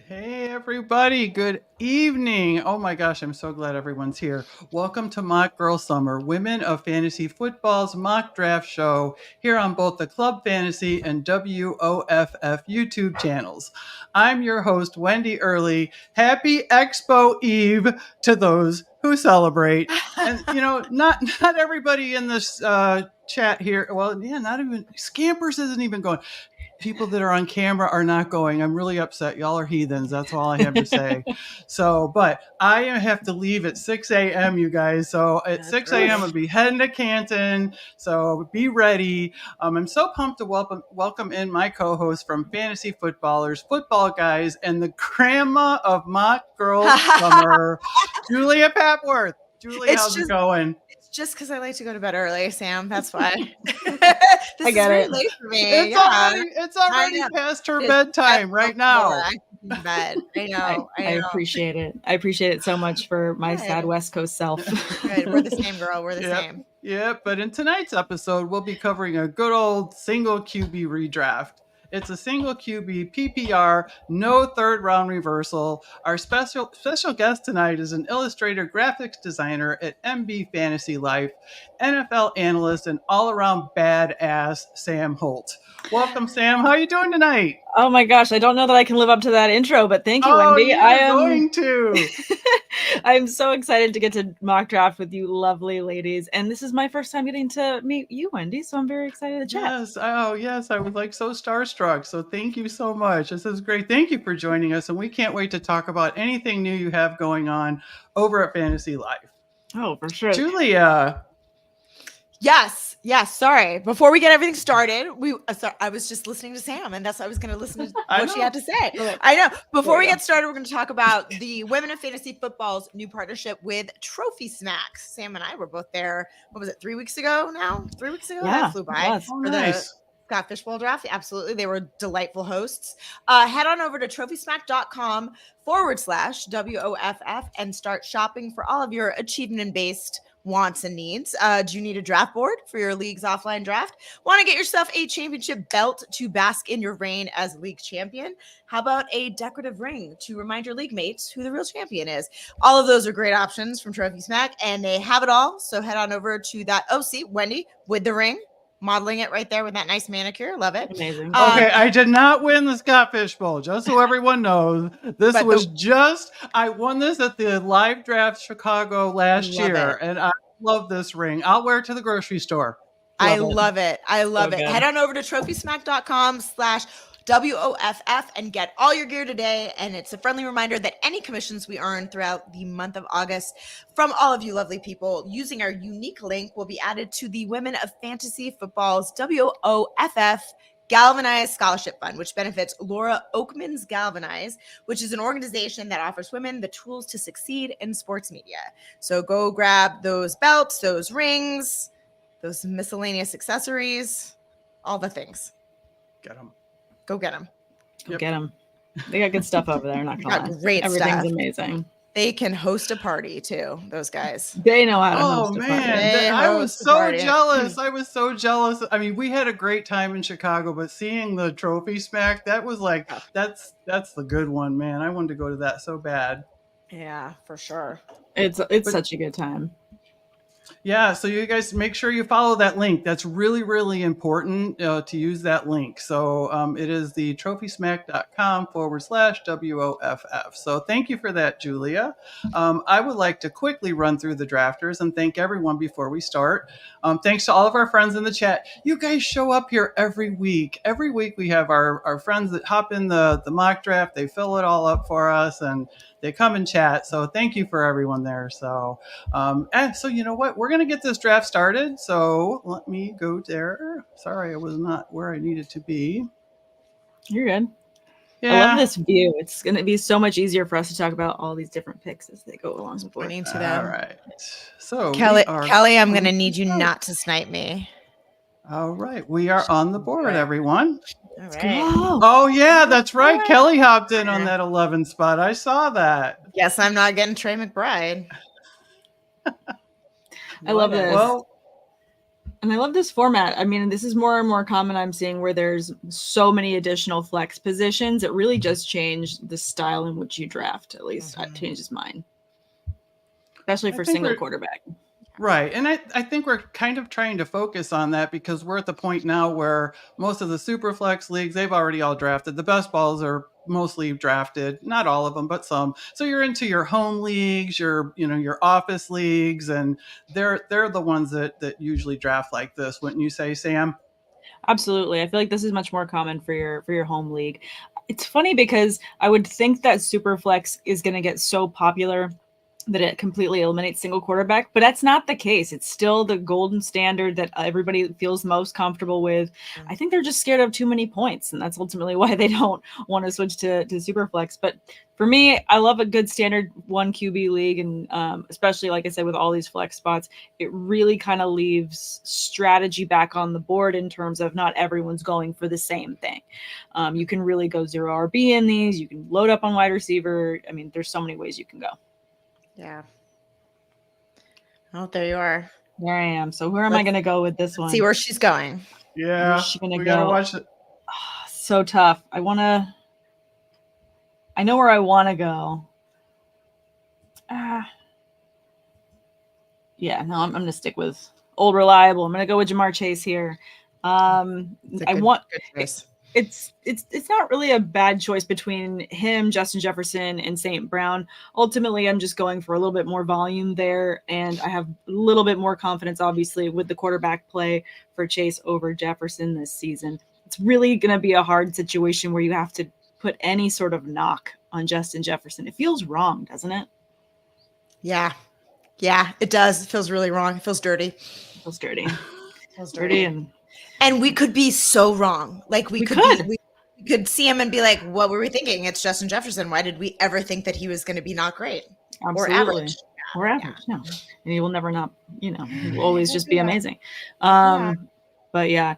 Hey everybody, good evening. Oh my gosh, I'm so glad everyone's here. Welcome to Mock Girl Summer, Women of Fantasy Football's mock draft show here on both the Club Fantasy and WOFF YouTube channels. I'm your host, Wendi Earley. Happy Expo Eve to those who celebrate. And not everybody in this chat here. Well, yeah, not even Scampers isn't even going. People that are on camera are not going. I'm really upset. Y'all are heathens. That's all I have to say. So, but I have to leave at 6 a.m., you guys. So at 6 a.m., I'll be heading to Canton. So be ready. I'm so pumped to welcome in my co-host from Fantasy Footballers, Footballguys, and the grandma of Mock Girl Summer, Julia Papworth. Julie, how's it going? Just because I like to go to bed early, Sam. That's why. I got it. Late for me. It's already past her bedtime right now. Bed. I know. I appreciate it. I appreciate it so much for my sad West Coast self. Good. We're the same, girl. We're the same. Yeah, but in tonight's episode, we'll be covering a good old single QB redraft. It's a single QB PPR, no third round reversal. Our special guest tonight is an illustrator, graphics designer at MB Fantasy Life, NFL analyst, and all around badass Sam Holt. Welcome, Sam. How are you doing tonight? Oh my gosh, I don't know that I can live up to that intro, but thank you, Wendi. I am going to. I'm so excited to get to mock draft with you lovely ladies. And this is my first time getting to meet you, Wendi, so I'm very excited to chat. Yes. Oh, yes. I was like so starstruck. So thank you so much. This is great. Thank you for joining us. And we can't wait to talk about anything new you have going on over at Fantasy Life. Oh, for sure. Julia. Yes. Sorry. Before we get everything started, I was just listening to Sam, and that's I was going to listen to what she had to say. I know. Before we get started, we're going to talk about the Women of Fantasy Football's new partnership with Trophy Smacks. Sam and I were both there. What was it? 3 weeks ago now? 3 weeks ago? Yeah, that flew by for the Scott Fishbowl draft. Absolutely. They were delightful hosts. Head on over to trophysmack.com/WOFF and start shopping for all of your achievement-based wants and needs. Do you need a draft board for your league's offline draft? Want to get yourself a championship belt to bask in your reign as league champion? How about a decorative ring to remind your league mates who the real champion is? All of those are great options from Trophy Smack, and they have it all. So head on over to that. Oh, see, Wendi with the ring. Modeling it right there with that nice manicure. Love it. Amazing. Okay, I did not win the Scott Fishbowl, just so everyone knows. I won this at the live draft Chicago last year, and I love this ring. I'll wear it to the grocery store. I love it. Head on over to trophysmack.com/WOFF and get all your gear today. And it's a friendly reminder that any commissions we earn throughout the month of August from all of you lovely people using our unique link will be added to the Women of Fantasy Football's WOFF Galvanize Scholarship Fund, which benefits Laura Oakman's Galvanize, which is an organization that offers women the tools to succeed in sports media. So go grab those belts, those rings, those miscellaneous accessories, all the things. Get them. Go get them. Go get them. They got good stuff over there. Not gonna lie. Great Everything's stuff. Amazing. They can host a party too. Those guys. They know how to host a party. I was so jealous. I was so jealous. I mean, we had a great time in Chicago, but seeing the Trophy Smack, that was like that's the good one, man. I wanted to go to that so bad. Yeah, for sure. It's such a good time. Yeah, so you guys make sure you follow that link. That's really, really important to use that link. So it is the trophysmack.com/WOFF. So thank you for that, Julia. I would like to quickly run through the drafters and thank everyone before we start. Thanks to all of our friends in the chat. You guys show up here every week. Every week we have our friends that hop in the mock draft. They fill it all up for us and they come and chat. So thank you for everyone there. So, so you know what? We're going to get this draft started. So let me go there. Sorry, I was not where I needed to be. You're good. Yeah. I love this view. It's going to be so much easier for us to talk about all these different picks as they go along. Pointing to them. All right. So Kelly, I'm going to need you not to snipe me. All right. We are on the board, everyone. All right. Oh, yeah, that's right. Yeah. Kelly hopped in on that 11 spot. I saw that. Yes, I'm not getting Trey McBride. I love this. Well, And I love this format. I mean, this is more and more common I'm seeing where there's so many additional flex positions. It really does change the style in which you draft. At least it changes mine, especially for single quarterback. Right. And I think we're kind of trying to focus on that because we're at the point now where most of the super flex leagues, they've already all drafted. The best balls are mostly drafted, not all of them, but some. So you're into your home leagues, your office leagues, and they're the ones that usually draft like this, wouldn't you say, Sam? Absolutely. I feel like this is much more common for your home league. It's funny because I would think that Superflex is going to get so popular that it completely eliminates single quarterback, but that's not the case. It's still the golden standard that everybody feels most comfortable with. I think they're just scared of too many points, and that's ultimately why they don't want to switch to Superflex. But for me, I love a good standard 1 QB league, and especially, like I said, with all these flex spots, it really kind of leaves strategy back on the board in terms of not everyone's going for the same thing. You can really go 0 RB in these. You can load up on wide receiver. I mean, there's so many ways you can go. Yeah. Oh, there you are. There I am. So where am I going to go with this one? See where she's going. Yeah. Where's she going to go? Gotta watch it. Oh, so tough. I know where I want to go. Yeah, no, I'm going to stick with old reliable. I'm going to go with Jamar Chase here. It's not really a bad choice between him, Justin Jefferson, and St. Brown. Ultimately, I'm just going for a little bit more volume there, and I have a little bit more confidence, obviously, with the quarterback play for Chase over Jefferson this season. It's really going to be a hard situation where you have to put any sort of knock on Justin Jefferson. It feels wrong, doesn't it? Yeah, it does. It feels really wrong. It feels dirty. It feels dirty. And we could be so wrong. Like we could see him and be like, what were we thinking? It's Justin Jefferson. Why did we ever think that he was going to be not great? Absolutely. Or average? Or average, yeah. And he will never not, he will always just be amazing. But yeah,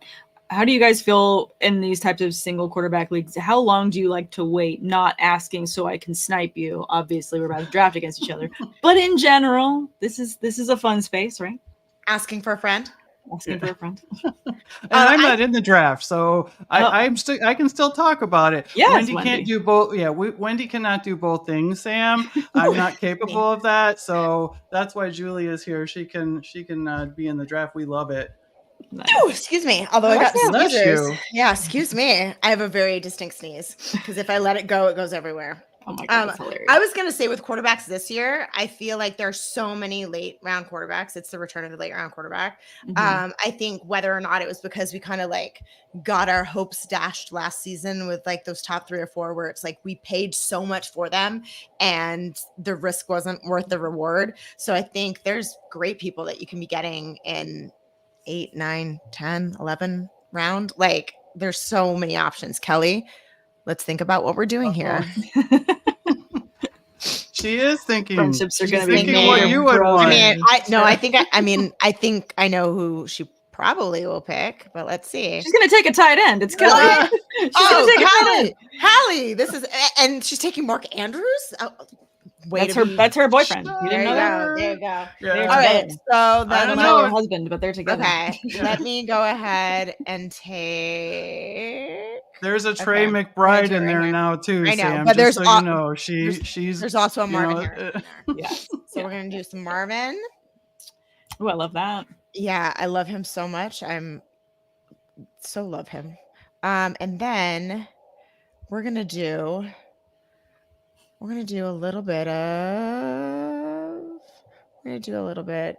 how do you guys feel in these types of single quarterback leagues? How long do you like to wait? Not asking so I can snipe you. Obviously, we're about to draft against each other. But in general, this is a fun space, right? Asking for a friend. Asking for a friend. And I'm not in the draft, so I can still talk about it. Yes, Wendi can't do both. Yeah, Wendi cannot do both things, Sam. I'm not capable of that, so that's why Julia is here. She can be in the draft. We love it. Nice. Oh, excuse me. Although I got sneezers. Yeah, excuse me. I have a very distinct sneeze because if I let it goes everywhere. Oh my God, that's hilarious. I was going to say with quarterbacks this year, I feel like there are so many late round quarterbacks. It's the return of the late round quarterback. Mm-hmm. I think whether or not it was because we kind of like got our hopes dashed last season with like those top 3 or 4 where it's like we paid so much for them and the risk wasn't worth the reward. So I think there's great people that you can be getting in 8, 9, 10, 11 round. Like there's so many options. Kelly, let's think about what we're doing here. She is thinking. Friendships are going to be made what you would want. I think I know who she probably will pick, but let's see. She's going to take a tight end. It's Kelly. She's going to take a tight end. Hallie, and she's taking Mark Andrews. That's her boyfriend. You didn't know that? There you go. Yeah. All right. So I don't know her husband, but they're together. Okay. Let me go ahead and take. There's a Trey McBride in there now too, I know, Sam. but just so you know, she's. There's also a Marvin Harrison in there. Yes. So we're gonna do some Marvin. Oh, I love that. Yeah, I love him so much. Love him. And then we're gonna do a little bit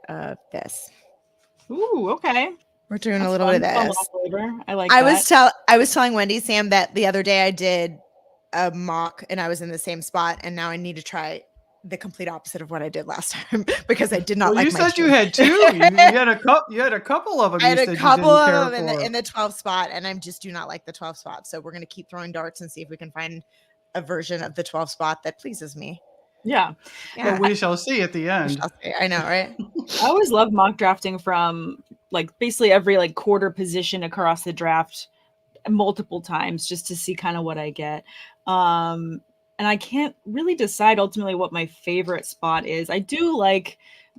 of this. Ooh, okay. We're doing a little bit of this. I like that. I was telling Wendi, Sam, that the other day I did a mock and I was in the same spot, and now I need to try the complete opposite of what I did last time because I did not like. You said you had 2. You had a couple of them. I had a couple of them in the 12 spot, and I just do not like the 12 spot. So we're gonna keep throwing darts and see if we can find a version of the 12 spot that pleases me. Yeah. But we shall see at the end. I know, right? I always love mock drafting from like basically every like quarter position across the draft multiple times just to see kind of what I get. and I can't really decide ultimately what my favorite spot is. I'm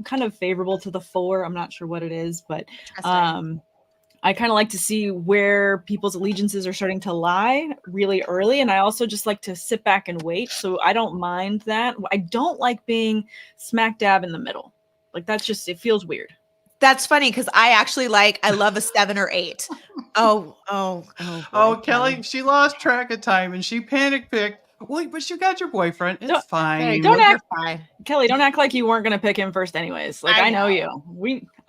kind of favorable to the 4. I'm not sure what it is, but I kind of like to see where people's allegiances are starting to lie really early. And I also just like to sit back and wait. So I don't mind that. I don't like being smack dab in the middle. Like it feels weird. That's funny because I love a 7 or 8. Oh, Kelly, she lost track of time and she panic picked. Well, but you got your boyfriend. It's fine. You're fine. Kelly, don't act like you weren't going to pick him first anyways. Like, I know you.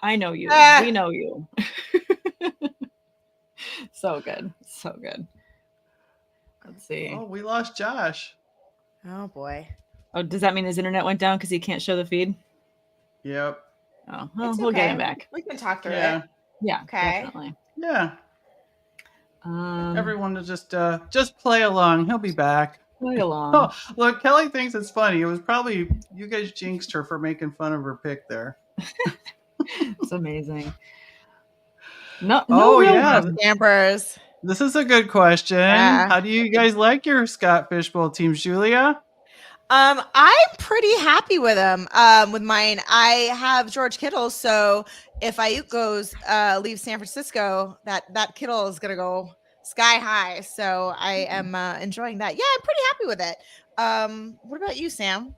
I know you. We know you. So good. So good. Let's see. Oh, we lost Josh. Oh, boy. Oh, does that mean his internet went down because he can't show the feed? Yep. Oh, well, we'll get him back. We can talk through it. Yeah. Okay. Definitely. Yeah. Everyone will just play along. He'll be back. Play along. Oh, look, Kelly thinks it's funny. It was probably you guys jinxed her for making fun of her pick there. It's amazing. No Dampers. This is a good question. Yeah. How do you guys like your Scott Fishbowl teams, Julia? I'm pretty happy with them. With mine, I have George Kittle. So if Ayuk leaves San Francisco, that Kittle is gonna go sky high. So I am enjoying that. Yeah, I'm pretty happy with it. What about you, Sam?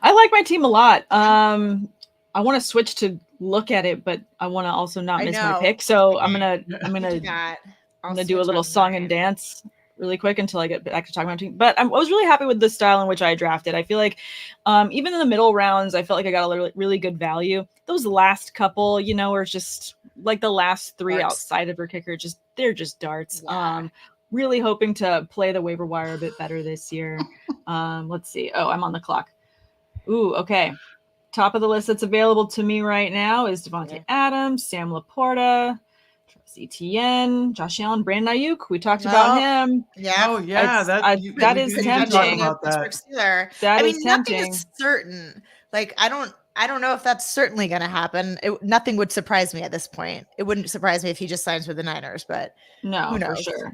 I like my team a lot. I want to switch to look at it, but I want to also not miss my pick. So I'm gonna do a little song and dance really quick until I get back to talking about my team. But I was really happy with the style in which I drafted. I feel like even in the middle rounds, I felt like I got a really good value. Those last couple, were just like the last 3 darts outside of her kicker. They're just darts. Yeah. Really hoping to play the waiver wire a bit better this year. Let's see. Oh, I'm on the clock. Ooh, okay. Top of the list that's available to me right now is Devontae Adams, Sam Laporta, Travis Etienne, Josh Allen, Brandon Ayuk. We talked about him. Yeah. Oh, yeah. That is tempting. That is tempting. Nothing is certain. Like, I don't know if that's certainly going to happen. Nothing would surprise me at this point. It wouldn't surprise me if he just signs with the Niners, but no, who knows? For sure.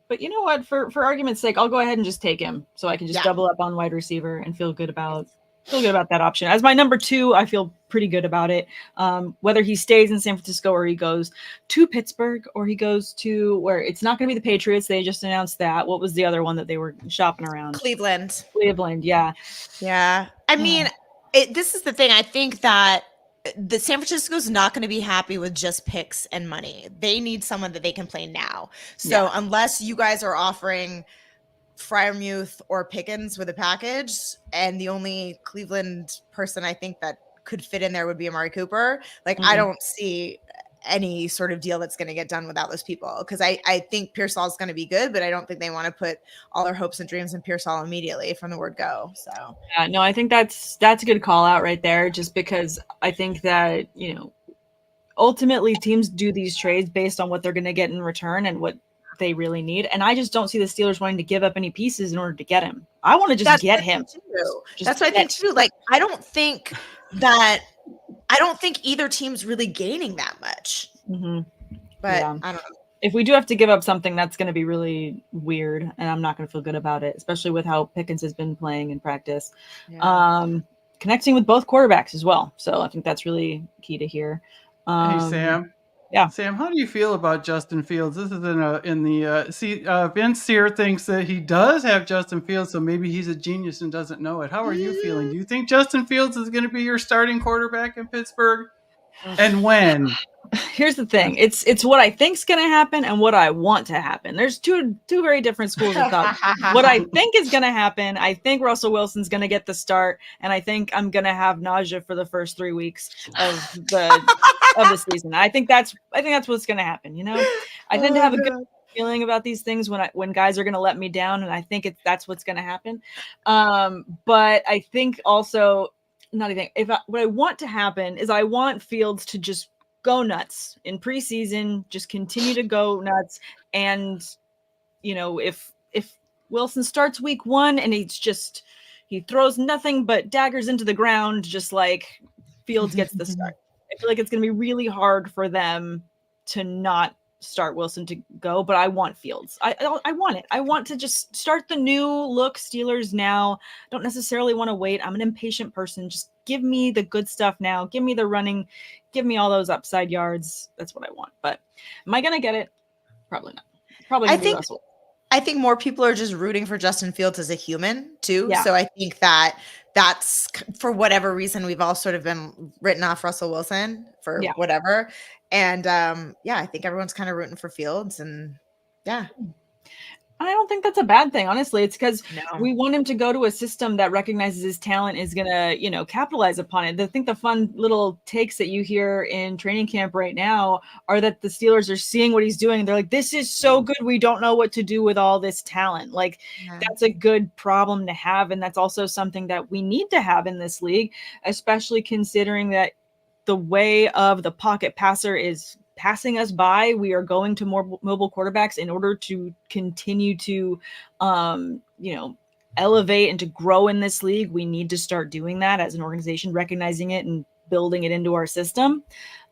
But you know what? For argument's sake, I'll go ahead and just take him so I can just double up on wide receiver and feel good about that option. As my number 2, I feel pretty good about it. Whether he stays in San Francisco or he goes to Pittsburgh or he goes to where it's not going to be the Patriots. They just announced that. What was the other one that they were shopping around? Cleveland, yeah. Yeah. I mean, this is the thing. I think that the San Francisco's not going to be happy with just picks and money. They need someone that they can play now. So unless you guys are offering Freiermuth or Pickens with a package, and the only Cleveland person I think that could fit in there would be Amari Cooper. Like, I don't see any sort of deal that's going to get done without those people, because I think Pearsall is going to be good, but I don't think they want to put all their hopes and dreams in Pearsall immediately from the word go. So no, I think that's a good call out right there, just because I think that ultimately teams do these trades based on what they're going to get in return and what they really need. And I just don't see the Steelers wanting to give up any pieces in order to get him. I want to just get him. That's what I think too. Like, I don't think either team's really gaining that much. Mm-hmm. But I don't know. If we do have to give up something, that's going to be really weird, and I'm not going to feel good about it, especially with how Pickens has been playing in practice. Yeah. Connecting with both quarterbacks as well. So I think that's really key to hear. Hey, Sam. Yeah, Sam, how do you feel about Justin Fields? This is Vince Sear thinks that he does have Justin Fields, so maybe he's a genius and doesn't know it. How are you feeling? Do you think Justin Fields is going to be your starting quarterback in Pittsburgh? And when? Here's the thing. It's what I think's going to happen and what I want to happen. There's two very different schools of thought. What I think is going to happen, I think Russell Wilson's going to get the start, and I think I'm going to have nausea for the first 3 weeks of the season. I think that's what's going to happen. I tend to have a good feeling about these things when guys are going to let me down, and I think that's what's going to happen. But I think also what I want to happen is I want Fields to just go nuts in preseason, just continue to go nuts. And, if Wilson starts week 1 and he throws nothing but daggers into the ground, just like Fields gets the start. I feel like it's going to be really hard for them to not start Wilson to go, but I want Fields. I want it. I want to just start the new look Steelers now. Don't necessarily want to wait. I'm an impatient person. Just give me the good stuff now. Give me the running. Give me all those upside yards. That's what I want. But am I gonna get it? Probably not. Probably gonna be Russell. I think more people are just rooting for Justin Fields as a human too. Yeah. So I think that's for whatever reason we've all sort of been written off Russell Wilson for whatever. And I think everyone's kind of rooting for Fields, and I don't think that's a bad thing, honestly. It's because we want him to go to a system that recognizes his talent is going to, capitalize upon it. I think the fun little takes that you hear in training camp right now are that the Steelers are seeing what he's doing. They're like, this is so good. We don't know what to do with all this talent. Like, that's a good problem to have. And that's also something that we need to have in this league, especially considering that the way of the pocket passer is passing us by. We are going to more mobile quarterbacks in order to continue to, elevate and to grow in this league. We need to start doing that as an organization, recognizing it and building it into our system.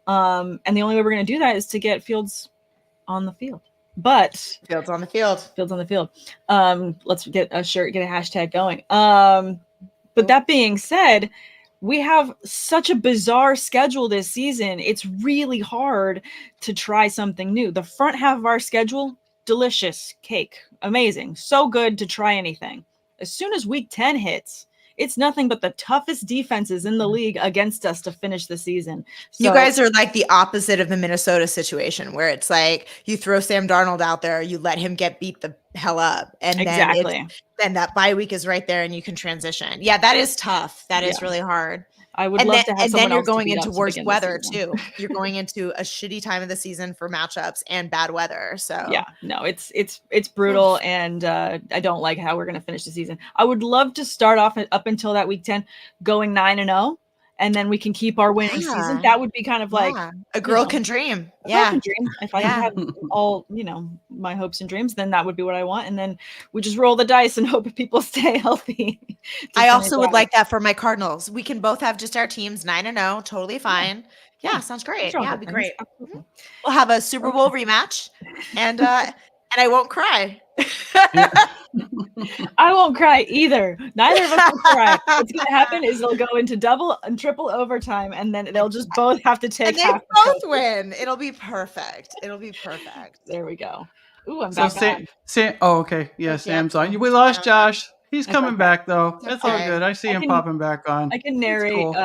And the only way we're going to do that is to get Fields on the field. But Fields on the field. Let's get a shirt, get a hashtag going. But that being said, we have such a bizarre schedule this season. It's really hard to try something new. The front half of our schedule, delicious, cake, amazing, so good to try anything. As soon as week 10 hits, it's nothing but the toughest defenses in the league against us to finish the season. So, you guys are like the opposite of the Minnesota situation, where it's like you throw Sam Darnold out there, you let him get beat the hell up, and then that bye week is right there and you can transition. Yeah, that is tough. That is really hard. I would love to have someone else. And then you're going into worse weather too. You're going into a shitty time of the season for matchups and bad weather. So it's brutal, and I don't like how we're going to finish the season. I would love to start off up until that week 10 going 9-0. And then we can keep our winning season. That would be kind of like a girl can dream. If I have all, my hopes and dreams, then that would be what I want. And then we just roll the dice and hope people stay healthy. I also would like that for my Cardinals. We can both have just our teams 9-0, totally fine. Yeah, sounds great. Yeah, it'd be great. We'll have a Super Bowl rematch, and I won't cry. I won't cry either. Neither of us will cry. What's going to happen is they'll go into double and triple overtime, and then they'll just both have to take. And they both win. It'll be perfect. There we go. Ooh, I'm back on. Sam. Oh, okay. Yeah, Sam's on. We lost Josh. He's coming back though. That's all good. I see him popping back on. I can narrate. Cool.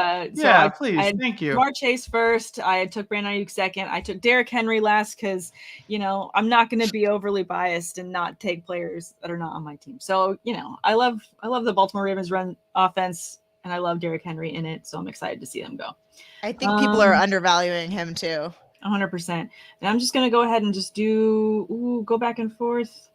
Please. Thank you. Mark Chase first. I took Brandon Ayuk second. I took Derrick Henry last because, I'm not going to be overly biased and not take players that are not on my team. So, I love the Baltimore Ravens run offense, and I love Derrick Henry in it. So I'm excited to see them go. I think people are undervaluing him too. 100%. And I'm just going to go ahead and just go back and forth.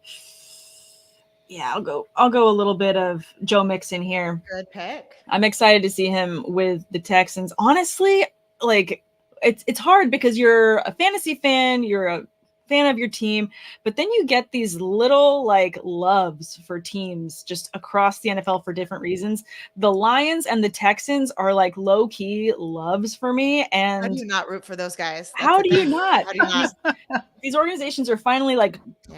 Yeah, I'll go a little bit of Joe Mixon here. Good pick. I'm excited to see him with the Texans. Honestly, it's hard because you're a fantasy fan, you're a fan of your team, but then you get these little loves for teams just across the NFL for different reasons. The Lions and the Texans are low key loves for me. And how do you not root for those guys? How do you not? These organizations are finally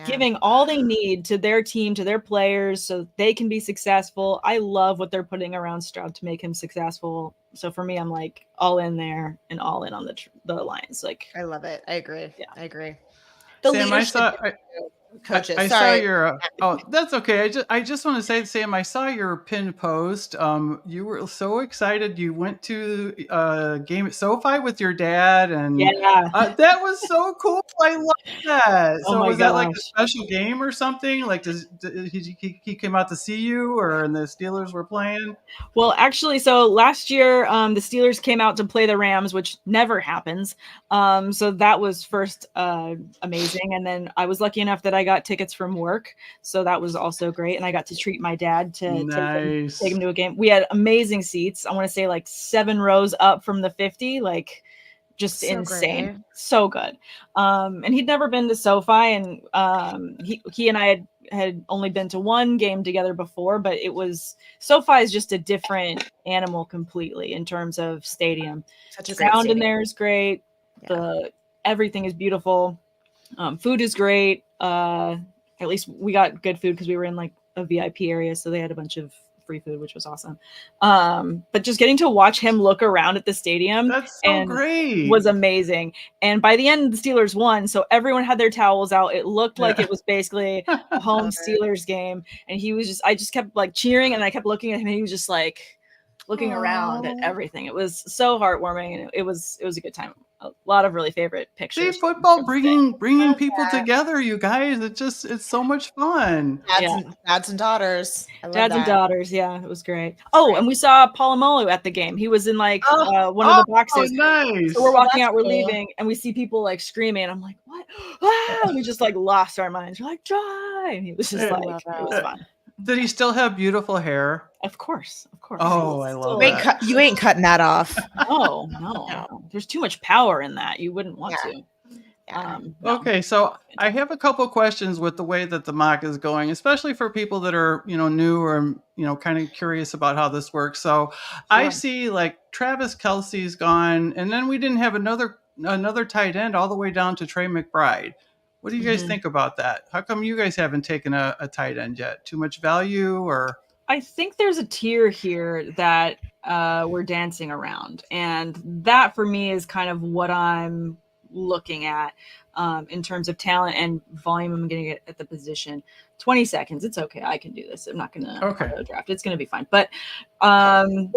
giving all they need to their team, to their players, so they can be successful. I love what they're putting around Stroud to make him successful. So for me, I'm all in there and all in on the Lions. I love it. I agree. Yeah, I agree. Sam, I saw your. That's okay. I just want to say, Sam, I saw your pinned post. You were so excited. You went to a game at SoFi with your dad, and that was so cool. I love that. So was that a special game or something? He came out to see you, or the Steelers were playing? Well, actually, so last year the Steelers came out to play the Rams, which never happens. So that was first amazing, and then I was lucky enough that I got tickets from work, so that was also great, and I got to treat my dad to take him to a game. We had amazing seats. I want to say 7 rows up from the 50, just so insane, great. So good. And he'd never been to SoFi, and he and I had only been to one game together before, but SoFi is just a different animal completely in terms of stadium. Such a sound in there is great. Yeah. Everything is beautiful. Food is great. At least we got good food because we were in like a VIP area, so they had a bunch of free food, which was awesome. But just getting to watch him look around at the stadium That's so great. was amazing. And by the end, the Steelers won, so everyone had their towels out. It looked like it was basically a home Steelers game, and I just kept like cheering, and I kept looking at him, and he was just like looking around at everything. It was so heartwarming, and it was a good time. A lot of really favorite pictures. See, football bringing people together, you guys. It's so much fun. Dads and daughters. Dads and daughters. Yeah, it was great. Oh, and we saw Polamalu at the game. He was in like one of the boxes. Nice. So we're walking out, we're leaving, and we see people like screaming. I'm like, what? Ah! We just like lost our minds. We're like, Jai. And he was just like, it was fun. Did he still have beautiful hair? Of course. Oh, I love that. You ain't cutting that off. Oh, no. There's too much power in that. You wouldn't want to. Yeah. Okay, so I have a couple questions with the way that the mock is going, especially for people that are, new or, kind of curious about how this works. So I see like Travis Kelce's gone, and then we didn't have another tight end all the way down to Trey McBride. What do you guys think about that? How come you guys haven't taken a tight end yet? Too much value, or? I think there's a tier here that we're dancing around. And that for me is kind of what I'm looking at in terms of talent and volume I'm going to get at the position. 20 seconds. It's okay. I can do this. I'm not going to draft. It's going to be fine. But and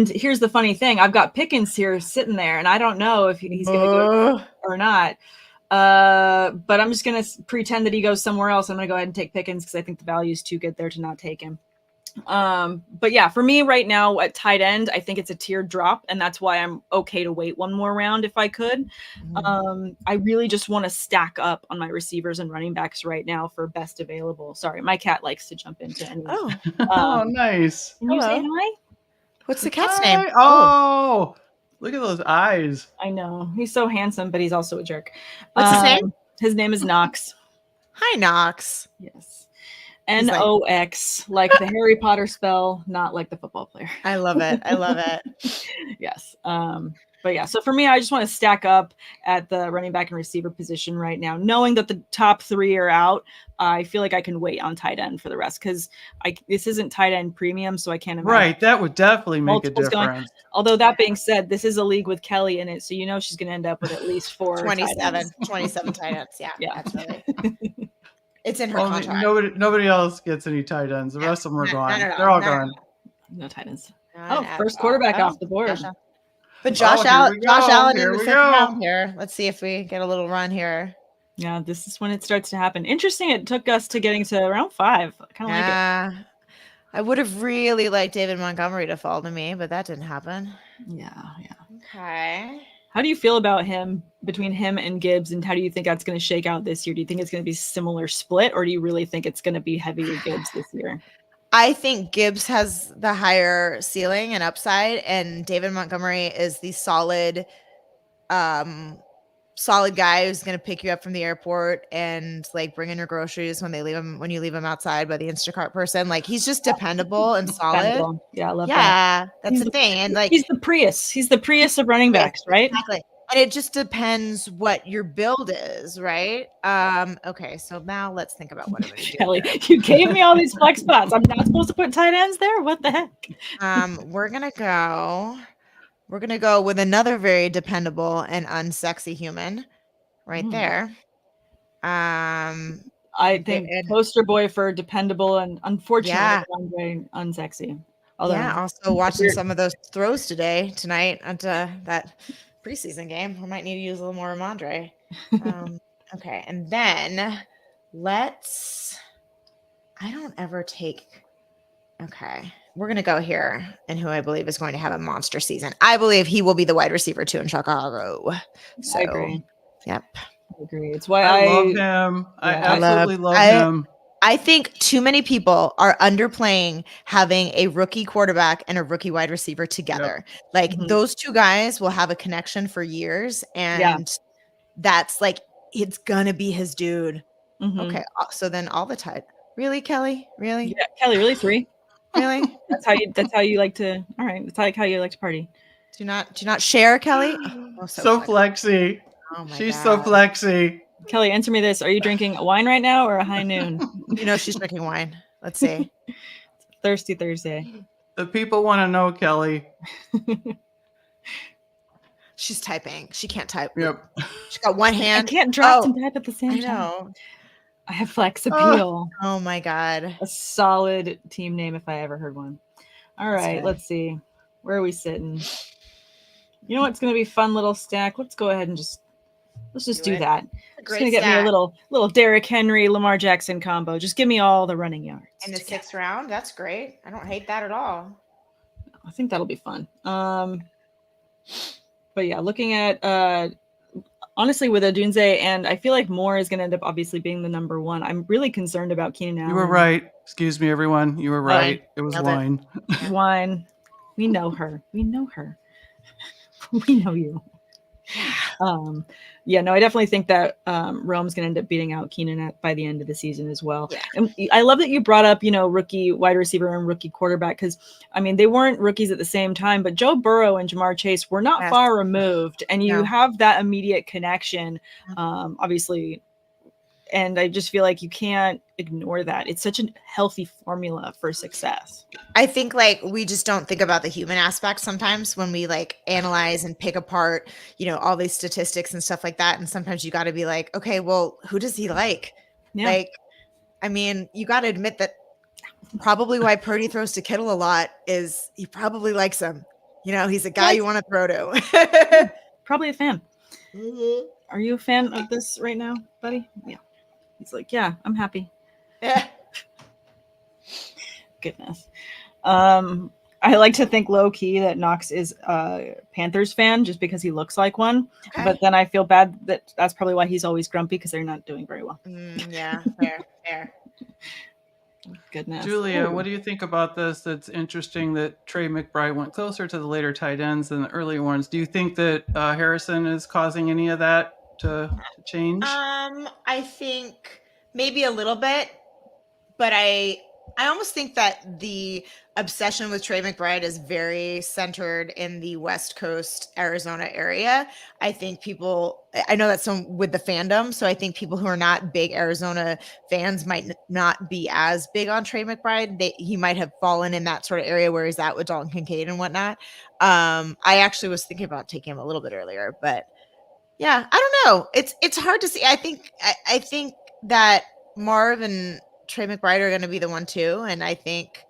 here's the funny thing. I've got Pickens here sitting there, and I don't know if he's going to go or not. But I'm just going to pretend that he goes somewhere else. I'm going to go ahead and take Pickens because I think the value is too good there to not take him. But yeah, for me right now at tight end, I think it's a tier drop, and that's why I'm okay to wait one more round if I could. I really just want to stack up on my receivers and running backs right now for best available. Sorry, my cat likes to jump into any. Oh, nice. Can you say hi? What's the cat's name? Oh, look at those eyes. I know. He's so handsome, but he's also a jerk. What's his name? His name is Knox. Hi, Knox. Yes. Nox, like the Harry Potter spell, not like the football player. I love it. Yes. But yeah, so for me, I just want to stack up at the running back and receiver position right now, knowing that the top three are out. I feel like I can wait on tight end for the rest because this isn't tight end premium, so I can't imagine. Right, that would definitely make a difference. Although that being said, this is a league with Kelly in it, so she's going to end up with at least 27 tight ends. Yeah. Absolutely. It's in her contract. Nobody else gets any tight ends. The rest of them are gone. They're all gone. No tight ends. First quarterback off the board. But Josh Allen in the fifth round here. Let's see if we get a little run here. Yeah, this is when it starts to happen. Interesting. It took us to getting to round 5. I kind of like it. I would have really liked David Montgomery to fall to me, but that didn't happen. Yeah. Okay. How do you feel about him, between him and Gibbs, and how do you think that's going to shake out this year? Do you think it's going to be a similar split, or do you really think it's going to be heavier Gibbs this year? I think Gibbs has the higher ceiling and upside, and David Montgomery is the solid guy who's going to pick you up from the airport and like bring in your groceries when you leave him outside by the Instacart person. Like, he's just dependable and solid. Dependable. Yeah, I love that. Yeah, that's the thing. And like, he's the Prius. He's the Prius of running backs, right? Exactly. And it just depends what your build is, right? Okay, so now let's think about what I'm going to do. Kelly, you gave me all these flex spots. I'm not supposed to put tight ends there? What the heck? We're going to go with another very dependable and unsexy human right there. I think poster boy for dependable and unfortunately unsexy. Although, also watching some of those throws tonight onto that preseason game. I might need to use a little more Ramondre. Okay, and then I don't ever take. Okay, we're gonna go here, and who I believe is going to have a monster season. I believe he will be the wide receiver 2 in Chicago. So, I agree. Yep, I agree. It's why I love him. I absolutely love him. I think too many people are underplaying having a rookie quarterback and a rookie wide receiver together. Yep. Like those two guys will have a connection for years, and that's like, it's gonna be his dude. Okay, so then all the time, really, Kelly? Really? Yeah, Kelly, really 3? Really? That's how you like to. All right, it's like how you like to party. Do not share, Kelly. So flexy. Oh my She's God. so flexy. Kelly, answer me this. Are you drinking a wine right now or a high noon? You know she's drinking wine. Let's see. Thirsty Thursday. The people want to know, Kelly. She's typing. She can't type. Yep. She's got one I hand. can't draft and type at the same I time. know. I have flex appeal. Oh my God. A solid team name if I ever heard one. All That's right, good. let's see. Where are we sitting? You know what's going to be a fun little stack? Let's go ahead and let's just do it. that. A Just great going to get me a stack. little Derrick Henry, Lamar Jackson combo. Just give me all the running yards. In the together. 6th round. That's great. I don't hate that at all. I think that'll be fun. But yeah, looking at honestly with Odunze, and I feel like Moore is going to end up obviously being the number one. I'm really concerned about Keenan Allen. You were right. Excuse me, everyone. You were right. It was Nailed it. wine. Wine. We know her. We know her. We know you. Yeah, no, I definitely think that Rome's going to end up beating out Keenan by the end of the season as well. Yeah. And I love that you brought up, rookie wide receiver and rookie quarterback, because, I mean, they weren't rookies at the same time, but Joe Burrow and Jamar Chase were not far removed, and you have that immediate connection, obviously. And I just feel like you can't ignore that. It's such a healthy formula for success. I think we just don't think about the human aspect sometimes when we analyze and pick apart, all these statistics and stuff like that. And sometimes you got to be like, okay, well, who does he like? Yeah. I mean, you got to admit that probably why Purdy throws to Kittle a lot is he probably likes him. He's a guy you want to throw to. Probably a fan. Mm-hmm. Are you a fan of this right now, buddy? Yeah. He's like, yeah, I'm happy. Yeah. Goodness. I like to think low key that Knox is a Panthers fan just because he looks like one. Okay. But then I feel bad that that's probably why he's always grumpy, because they're not doing very well. Yeah, fair. Goodness. Julia, what do you think about this? It's interesting that Trey McBride went closer to the later tight ends than the earlier ones. Do you think that Harrison is causing any of that to change? I think maybe a little bit, but I almost think that the obsession with Trey McBride is very centered in the West Coast, Arizona area. I think I know that's some with the fandom, so I think people who are not big Arizona fans might not be as big on Trey McBride. He might have fallen in that sort of area where he's at with Dalton Kincaid and whatnot. I actually was thinking about taking him a little bit earlier, but yeah, I don't know. It's hard to see. I think that Marv and Trey McBride are going to be the one too, and I think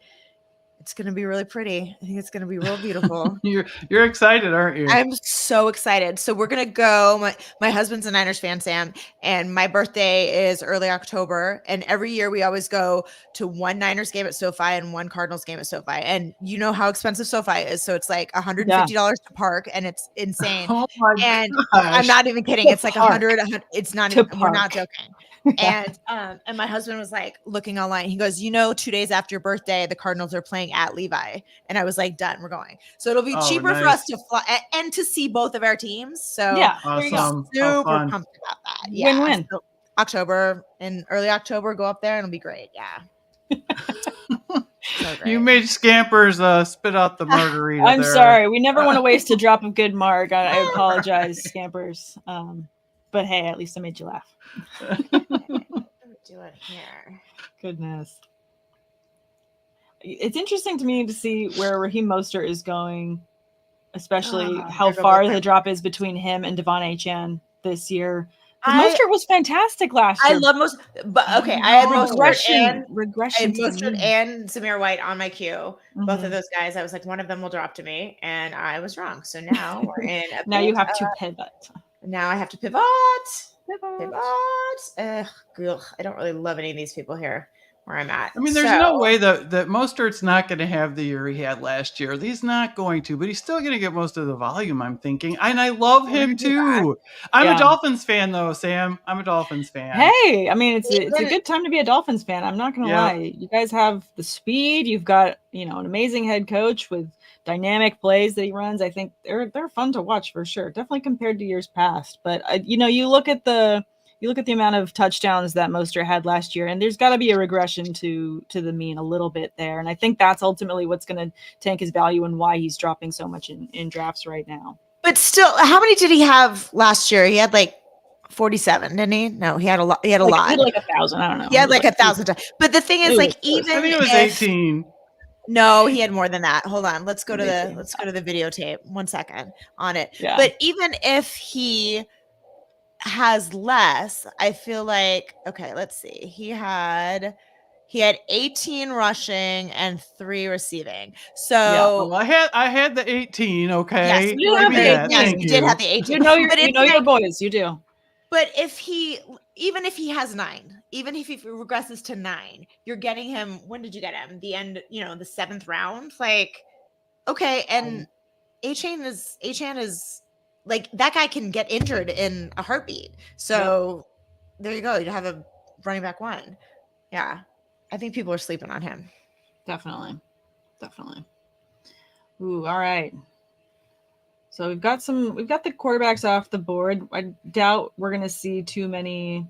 it's going to be really pretty. I think it's going to be real beautiful. You're excited, aren't you? I'm so excited. So we're going to go. My husband's a Niners fan, Sam, and my birthday is early October. And every year we always go to one Niners game at SoFi and one Cardinals game at SoFi. And you know how expensive SoFi is. So it's like $150 to park, and it's insane. Oh my and gosh. I'm not even kidding. It's like 100. It's not even, we're not joking. And my husband was looking online. He goes, 2 days after your birthday, the Cardinals are playing at Levi. And I was like, done, we're going. So it'll be cheaper for us to fly and to see both of our teams. So yeah, awesome. Super pumped about that. Yeah. Win-win. So early October, go up there and it'll be great. Yeah. So great. You made Scampers spit out the margarita. I'm sorry. We never want to waste a drop of good marg. I apologize, Scampers. But hey, at least I made you laugh. Do it here. Goodness. It's interesting to me to see where Raheem Mostert is going, especially how far the drop is between him and Devon Achane this year. Mostert was fantastic last year. I love Mostert, but okay, I had regression Mostert and Zamir White on my queue. Both of those guys, I was like, one of them will drop to me, and I was wrong. So now we're in. Now you have to pivot. Now I have to pivot. Ugh, I don't really love any of these people here where I'm at. I mean, there's no way that Mostert's not going to have the year he had last year. He's not going to, but he's still going to get most of the volume, I'm thinking. And I love him too. I'm a Dolphins fan though, Sam. I'm a Dolphins fan. Hey, I mean, it's a good time to be a Dolphins fan. I'm not going to lie. You guys have the speed. You've got, an amazing head coach with dynamic plays that he runs. I think they're fun to watch for sure. Definitely compared to years past. But you look at the amount of touchdowns that Mostert had last year, and there's got to be a regression to the mean a little bit there. And I think that's ultimately what's going to tank his value and why he's dropping so much in drafts right now. But still, how many did he have last year? He had like 47, didn't he? No, he had a lot. He had a lot. He had like 1,000. I don't know. He had like 1,000. But the thing is, like, I even think it was if 18. no, he had more than that. Hold on. Let's go to Maybe. the videotape. 1 second on it. Yeah. But even if he has less, I feel like okay, let's see. He had 18 rushing and 3 receiving. So Well, I had the 18. Okay, yes, you give have me the that. 18. yes, Thank you did you. have the 18. You know your But you it's know your like- boys. You do. But even if he has 9, even if he regresses to 9, you're getting him. When did you get him? The end, the 7th round. Like, okay, and Achane is like that guy can get injured in a heartbeat. So there you go. You have a running back 1. Yeah, I think people are sleeping on him. Definitely. Ooh, all right. So we've got the quarterbacks off the board. I doubt we're going to see too many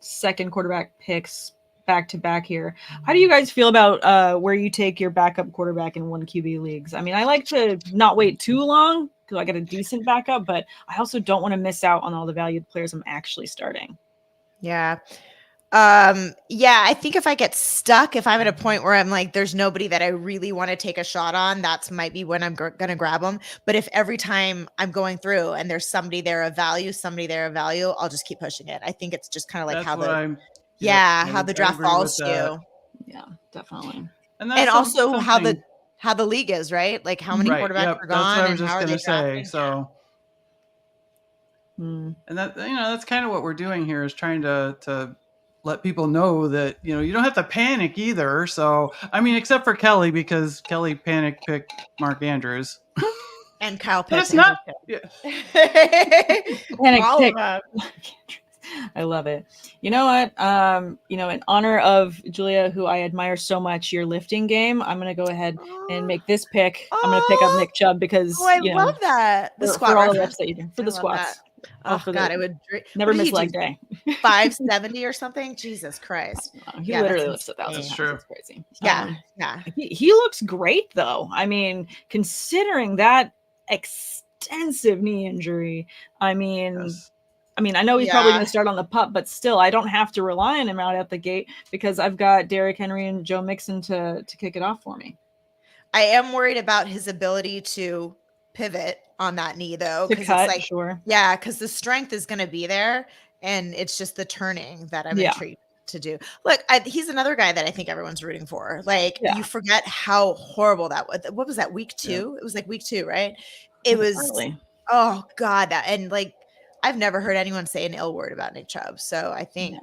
second quarterback picks back to back here. How do you guys feel about where you take your backup quarterback in 1 QB leagues? I mean, I like to not wait too long because I got a decent backup, but I also don't want to miss out on all the valued players I'm actually starting. Yeah. I think if I get stuck, if I'm at a point where I'm like, there's nobody that I really want to take a shot on, that's might be when I'm going to grab them. But if every time I'm going through and there's somebody there of value, I'll just keep pushing it. I think it's just kind of like That's how what the I draft agree falls with to that. you. Yeah, definitely. And also something- how the league is, right? Like how many right, quarterbacks yep, are that's gone what I and was just how are going they to say. drafting? So, and that that's kind of what we're doing here is trying to let people know that you don't have to panic either. So I mean, except for Kelly, because Kelly panic picked Mark Andrews, And Kyle but Pitts. it's not. Yeah, Panic All pick. of them. I love it. You know what? In honor of Julia, who I admire so much, your lifting game, I'm gonna go ahead and make this pick. I'm gonna pick up Nick Chubb because I love that. The squat for all the reference. reps that you do for I the love squats. that. Oh for God, the, I would never what did miss he leg do? day. 570 or something. Jesus Christ. He Yeah, literally that's lifts 1,000 insane. pounds. true. It's crazy. Yeah, He looks great though. I mean, considering that extensive knee injury, I mean, yes. I know he's probably Yeah. going to start on the pup, but still, I don't have to rely on him out at the gate because I've got Derrick Henry and Joe Mixon to kick it off for me. I am worried about his ability to pivot on that knee though, To because cut, it's like sure. yeah, because the strength is going to be there, and it's just the turning that I'm intrigued to do. Look, he's another guy that I think everyone's rooting for. Like you forget how horrible that was. What was that, week 2? Yeah. It was like week 2, right? It was early. oh God, that and like I've never heard anyone say an ill word about Nick Chubb. So I think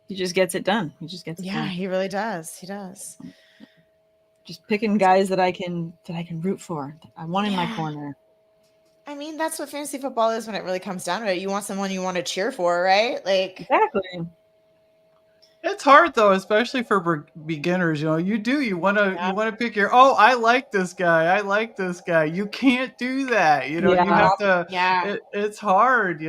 he just gets it done. He just gets it done. he really does. He does. Just picking guys that I can root for. I want in my corner. I mean, that's what fantasy football is when it really comes down to it. You want someone you want to cheer for, right? Like exactly. It's hard though, especially for beginners. You want to pick your. Oh, I like this guy. You can't do that. You have to. Yeah. It's hard.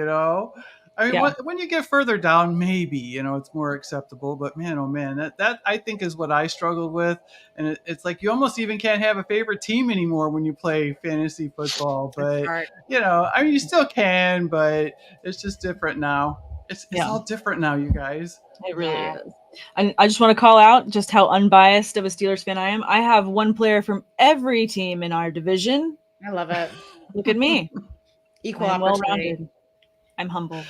I mean, when you get further down, maybe it's more acceptable. But man, oh man, that I think is what I struggled with, and it's like you almost even can't have a favorite team anymore when you play fantasy football. But I mean, you still can, but it's just different now. It's all different now, you guys. It really is. And I just want to call out just how unbiased of a Steelers fan I am. I have one player from every team in our division. I love it. Look at me. Equal I'm opportunity. well-rounded. I'm humble.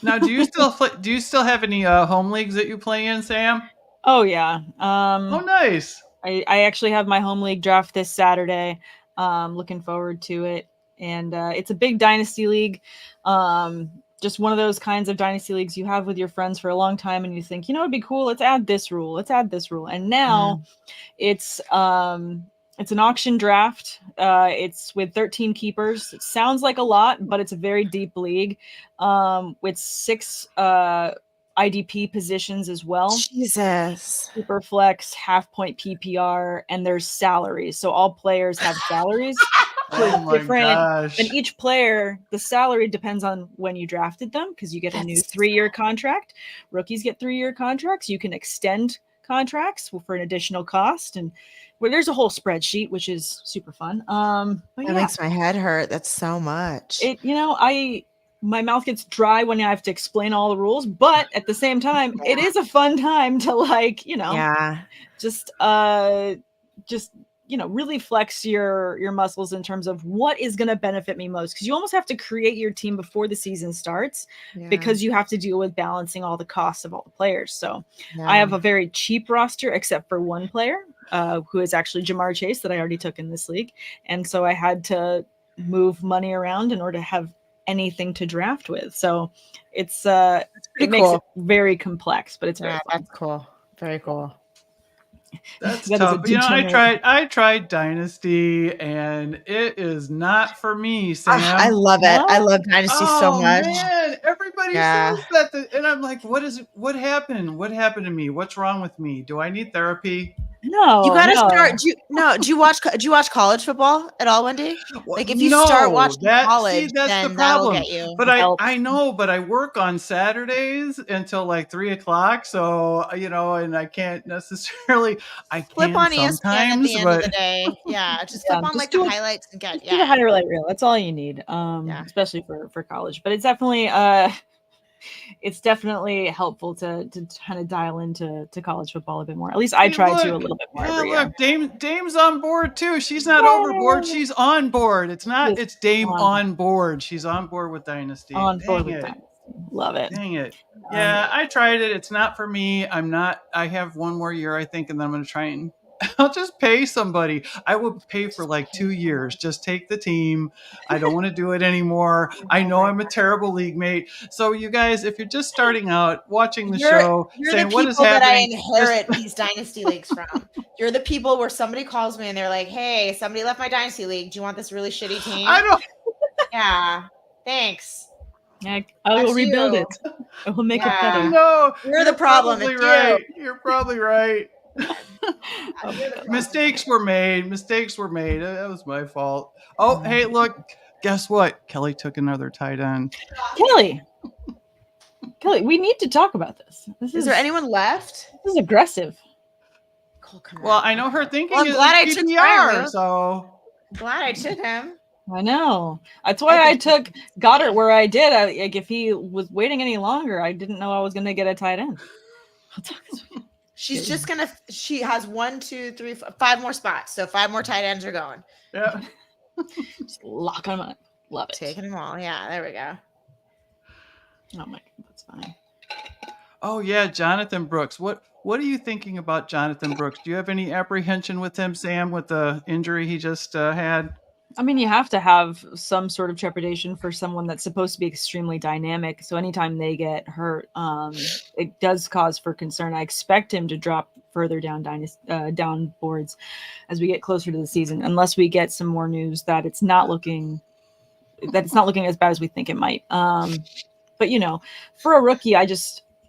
Now, do you still have any home leagues that you play in, Sam? Oh yeah. Oh, nice. I actually have my home league draft this Saturday. Looking forward to it. And it's a big dynasty league. Just one of those kinds of dynasty leagues you have with your friends for a long time, and you think, it'd be cool. Let's add this rule. And now it's an auction draft. It's with 13 keepers. It sounds like a lot, but it's a very deep league with 6 IDP positions as well. Jesus. Super flex, half point PPR, and there's salaries. So all players have salaries. Oh my gosh. And each player, the salary depends on when you drafted them because you get a new 3-year contract. Rookies get 3-year contracts. You can extend contracts for an additional cost, and where there's a whole spreadsheet, which is super fun. But That yeah, makes my head hurt. That's so much. my mouth gets dry when I have to explain all the rules, but at the same time, it is a fun time to just really flex your muscles in terms of what is going to benefit me most, because you almost have to create your team before the season starts, because you have to deal with balancing all the costs of all the players. So I have a very cheap roster except for one player who is actually Jamar Chase that I already took in this league, and so I had to move money around in order to have anything to draft with. So it makes it very complex, but it's very fun. That's cool. Very cool. That's That is tough. a I tried Dynasty, and it is not for me, Sam. I love it. I love Dynasty so much. Man, everybody says that, and I'm like, what happened? What happened to me? What's wrong with me? Do I need therapy? No, you gotta start. Do you watch college football at all, Wendy? Like, if you start watching college, that's then the problem. That'll get you. But I know, but I work on Saturdays until like 3:00. So and I can't necessarily. I flip on ESPN at the end of the day. Yeah, just flip on the highlights and get do the highlight reel. That's all you need. Especially for college. But it's definitely helpful to kind of dial into college football a bit more. At least I try to a little bit more. Look, Dame's on board too. She's not overboard. She's on board. It's Dame on board. She's on board with Dynasty. On board with Dynasty. Love it. Dang it. Yeah, I tried it. It's not for me. I have one more year, I think, and then I'm going to try and I'll just pay somebody. I will pay for like 2 years. Just take the team. I don't want to do it anymore. I know I'm a terrible league mate. So you guys, if you're just starting out watching the show, saying what is happening, that I inherit these dynasty leagues from. You're the people where somebody calls me and they're like, "Hey, somebody left my dynasty league. Do you want this really shitty team?" I know. Yeah. Thanks. I will rebuild it. I will make it better. No, you're the problem. You're probably right. Mistakes were made. That was my fault. Oh, hey, look. Guess what? Kelly took another tight end. Kelly, we need to talk about this. Is there anyone left? This is aggressive. Well, I know her thinking is glad I took PPR, so glad I took him. I know. That's why I took Goddard where I did. If he was waiting any longer, I didn't know I was going to get a tight end. She has 1, 2, 3, 5 more spots. So 5 more tight ends are going. Yeah. Just lock them up. Love it. Taking them all. Yeah, there we go. Oh my God, that's funny. Oh yeah, Jonathan Brooks. What are you thinking about Jonathan Brooks? Do you have any apprehension with him, Sam, with the injury he just had? I mean, you have to have some sort of trepidation for someone that's supposed to be extremely dynamic. So anytime they get hurt, it does cause for concern. I expect him to drop further down boards as we get closer to the season, unless we get some more news that it's not looking as bad as we think it might. But for a rookie,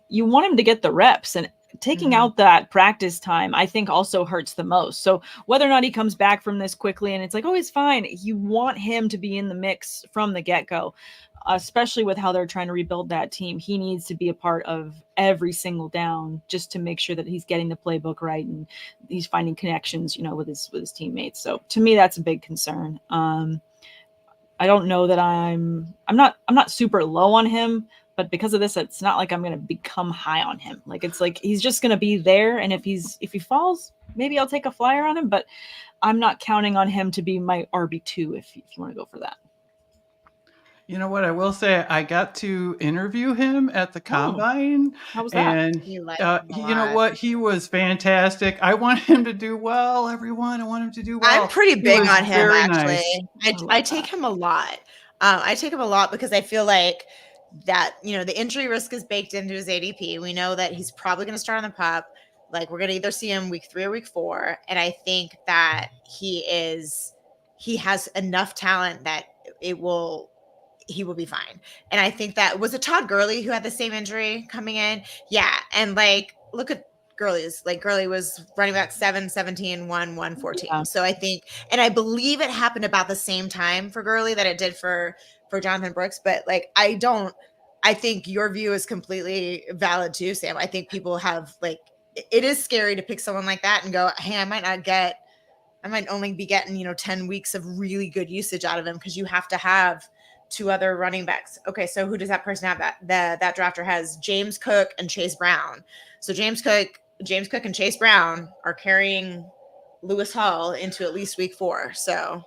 you want him to get the reps, and taking out that practice time, I think, also hurts the most. So whether or not he comes back from this quickly and it's like, oh, he's fine, you want him to be in the mix from the get-go, especially with how they're trying to rebuild that team. He needs to be a part of every single down just to make sure that he's getting the playbook right and he's finding connections, with his teammates. So to me, that's a big concern. I don't know that I'm not super low on him, but because of this, it's not like I'm going to become high on him. It's like he's just going to be there. And if he falls, maybe I'll take a flyer on him, but I'm not counting on him to be my RB2 if you want to go for that. You know what? I will say I got to interview him at the Combine. How was that? And you know what? He was fantastic. I want him to do well, everyone. I want him to do well. I'm pretty big on him, actually. Nice. I take him a lot. I take him a lot because I feel like that, the injury risk is baked into his ADP. We know that he's probably going to start on the pup. Like, we're going to either see him week 3 or week 4. And I think that he has enough talent that he will be fine. And I think that was it Todd Gurley who had the same injury coming in. Yeah. And look at Gurley's. Gurley was running back 7, 17, 1, 1, 14. Yeah. So I think, and I believe it happened about the same time for Gurley that it did for Jonathan Brooks. But I think your view is completely valid too, Sam. I think people have it is scary to pick someone like that and go, hey, I might only be getting 10 weeks of really good usage out of him, because you have to have 2 other running backs. Okay, so who does that person have? That drafter has James Cook and Chase Brown. So James Cook and Chase Brown are carrying Lewis Hall into at least week 4. So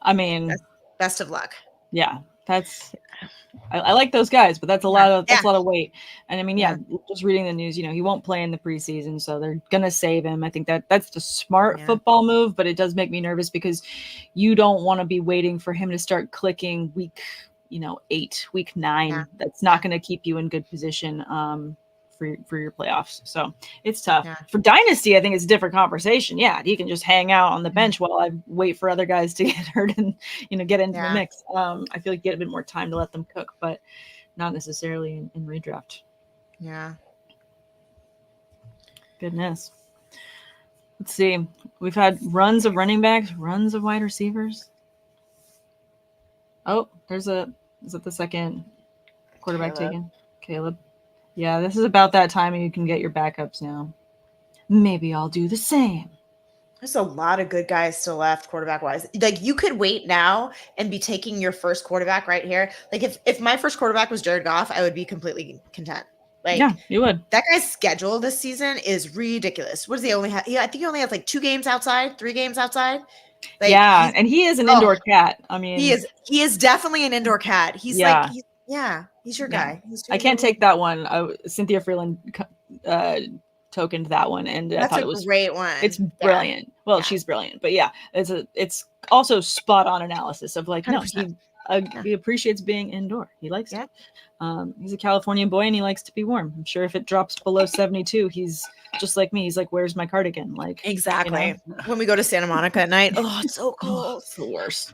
I mean, best of luck. Yeah, I like those guys, but that's a lot of weight. And I mean, just reading the news, he won't play in the preseason, so they're gonna save him. I think that's the smart football move, but it does make me nervous because you don't want to be waiting for him to start clicking week 8, week 9. Yeah. That's not going to keep you in good position for your playoffs. So it's tough. Yeah. For Dynasty, I think it's a different conversation. Yeah, he can just hang out on the bench while I wait for other guys to get hurt and get into the mix. I feel like you get a bit more time to let them cook, but not necessarily in redraft. Yeah. Goodness. Let's see. We've had runs of running backs, runs of wide receivers. Oh, is it the second quarterback taken? Caleb. Yeah, this is about that time and you can get your backups now. Maybe I'll do the same. There's a lot of good guys still left quarterback-wise. Like, you could wait now and be taking your first quarterback right here. Like, if my first quarterback was Jared Goff, I would be completely content. Like, yeah, you would. That guy's schedule this season is ridiculous. What does he only have? I think he only has like 2 games outside, 3 games outside. Like, yeah, and he is an indoor cat. I mean, he is definitely an indoor cat. He's he's your guy. I can't take that one. Cynthia Freeland tokened that one, and I thought it was a great one. It's brilliant. Well, she's brilliant, but yeah, it's also spot on analysis of like, 100%. No, he appreciates being indoor. He likes it. He's a Californian boy and he likes to be warm. I'm sure if it drops below 72, he's just like me. He's like, where's my cardigan? Like, exactly. When we go to Santa Monica at night, it's so cold. It's the worst.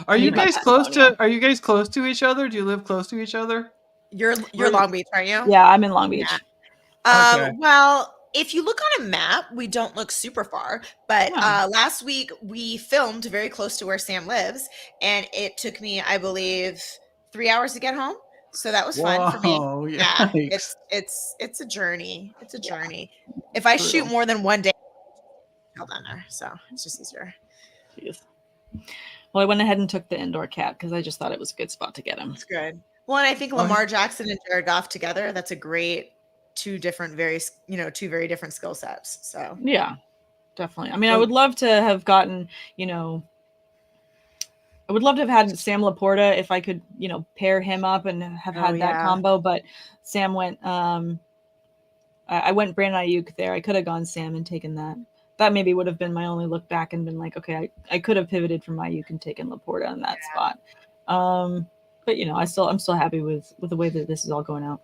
Are you guys close to each other? Do you live close to each other? You're Long Beach, aren't you? Yeah, I'm in Long Beach. Yeah. Okay. Well, if you look on a map, we don't look super far, but last week we filmed very close to where Sam lives, and it took me, I believe, 3 hours to get home. So that was fun for me. Yeah, it's a journey. It's a journey. If I shoot more than one day, I'll down there. So it's just easier. Jeez. Well, I went ahead and took the indoor cat because I just thought it was a good spot to get him. It's good. Well, and I think Lamar Jackson and Jared Goff together, that's a great two very different skill sets. So yeah, definitely. I mean, I would love to have gotten, I would love to have had Sam Laporta if I could, pair him up and have had that combo. But Sam went, I went Brandon Ayuk there. I could have gone Sam and taken that. That maybe would have been my only look back and been like, okay, I could have pivoted from Ayuk and taken Laporta in that spot. But I'm still happy with the way that this is all going out.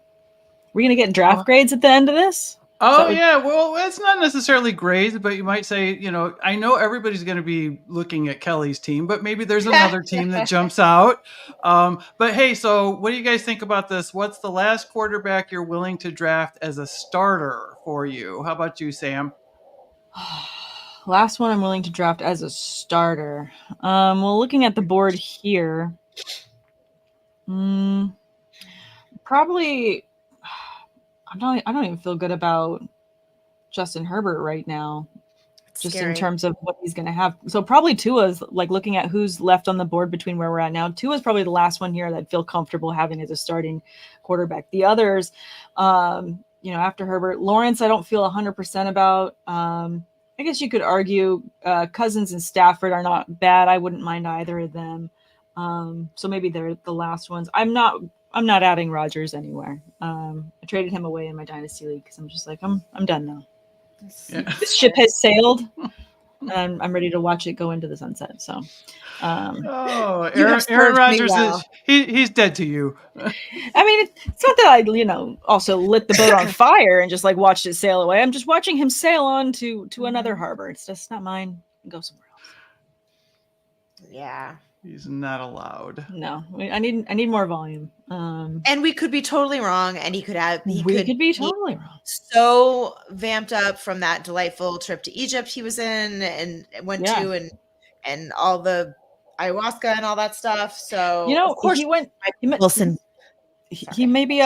We're gonna get draft grades at the end of this. Oh, yeah. Well, it's not necessarily grades, but you might say, I know everybody's going to be looking at Kelly's team, but maybe there's another team that jumps out. But hey, so what do you guys think about this? What's the last quarterback you're willing to draft as a starter for you? How about you, Sam? Last one I'm willing to draft as a starter. Well, looking at the board here, probably... I don't even feel good about Justin Herbert right now, just in terms of what he's going to have. So probably Tua's, like, looking at who's left on the board between where we're at now. Tua's probably the last one here that I'd feel comfortable having as a starting quarterback. The others, after Herbert, Lawrence, I don't feel 100% about. I guess you could argue Cousins and Stafford are not bad. I wouldn't mind either of them. So maybe they're the last ones. I'm not adding Rodgers anywhere. I traded him away in my dynasty league because I'm just like, I'm done now. Yeah. This ship has sailed, and I'm ready to watch it go into the sunset. So, Aaron Rodgers he's dead to you. I mean, it's not that I also lit the boat on fire and just like watched it sail away. I'm just watching him sail on to another harbor. It's just not mine. Go somewhere else. Yeah. He's not allowed. No, I need more volume. And we could be totally wrong, and he could be totally wrong. So vamped up from that delightful trip to Egypt he was in and went to, and all the ayahuasca and all that stuff. So of course he went. Wilson. He maybe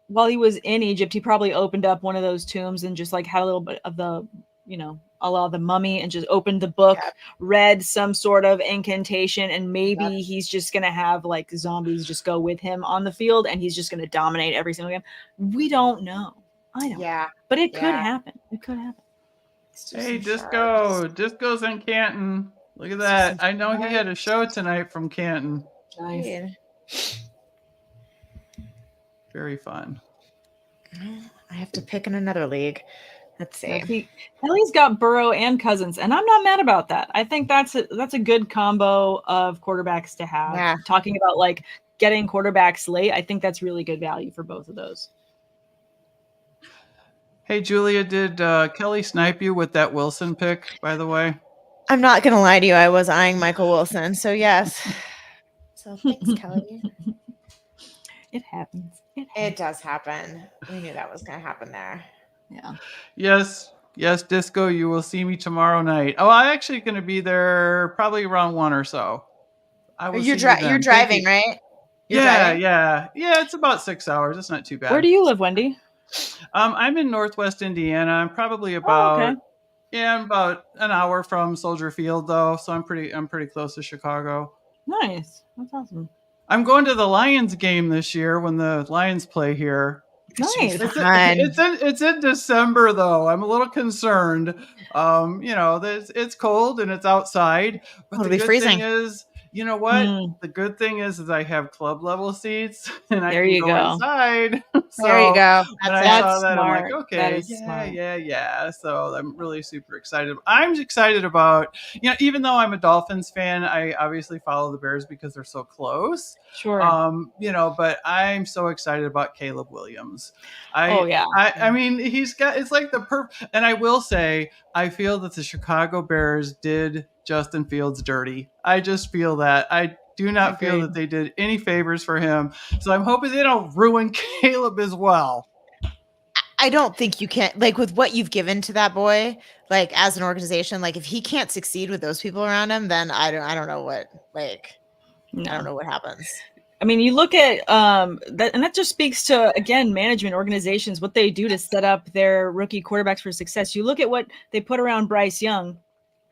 while he was in Egypt, he probably opened up one of those tombs and just like had a little bit of the, a la the Mummy, and just opened the book, read some sort of incantation, and maybe he's just going to have like zombies just go with him on the field, and he's just going to dominate every single game. We don't know. I don't. Yeah. But it could happen. It could happen. Hey, Disco's in Canton. Look at that. I know he had a show tonight from Canton. Nice. Very fun. I have to pick in another league. Let's see. Ellie's got Burrow and Cousins, and I'm not mad about that. I think that's a good combo of quarterbacks to have. Yeah. Talking about like getting quarterbacks late, I think that's really good value for both of those. Hey, Julia, did Kelly snipe you with that Wilson pick, by the way? I'm not going to lie to you. I was eyeing Michael Wilson, so yes. So thanks, Kelly. It happens. It does happen. We knew that was going to happen there. Yeah. Yes, Disco, you will see me tomorrow night. Oh, I'm actually going to be there probably around 1 or so. You're driving, right? Yeah. It's about 6 hours. It's not too bad. Where do you live, Wendi? I'm in Northwest Indiana. I'm probably about I'm about an hour from Soldier Field, though, so I'm pretty close to Chicago. Nice. That's awesome. I'm going to the Lions game this year when the Lions play here. Nice. It's in December, though. I'm a little concerned. It's cold and it's outside, but It'll the be good freezing. thing is, you know what? The good thing is I have club level seats and I can go inside. So there you go. When I saw that, smart. I'm like, okay, yeah. So I'm really super excited. I'm excited about, even though I'm a Dolphins fan, I obviously follow the Bears because they're so close. Sure. But I'm so excited about Caleb Williams. I mean, it's like and I will say, I feel that the Chicago Bears did Justin Fields dirty. I just feel that. I do not feel that they did any favors for him. So I'm hoping they don't ruin Caleb as well. I don't think you can, like, with what you've given to that boy, like as an organization, like if he can't succeed with those people around him, then I don't know what, like, I don't know what happens. I mean, you look at that, and that just speaks to, again, management organizations, what they do to set up their rookie quarterbacks for success. You look at what they put around Bryce Young,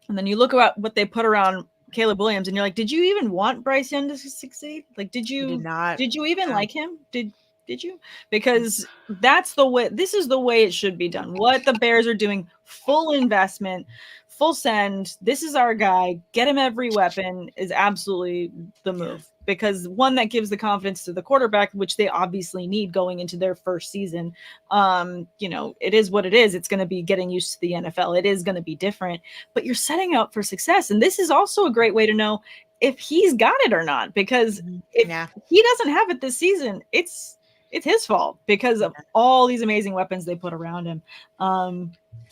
and then you look at what they put around Caleb Williams, and you're like, did you even want Bryce Young to succeed? Like, did you even like him? Did you? Because that's the way, this is the way it should be done. What the Bears are doing, full investment, full send. This is our guy. Get him every weapon is absolutely the move. Because one, that gives the confidence to the quarterback, which they obviously need going into their first season. It is what it is. It's going to be getting used to the NFL. It is going to be different, but you're setting up for success. And this is also a great way to know if he's got it or not, because if he doesn't have it this season, it's his fault because of all these amazing weapons they put around him.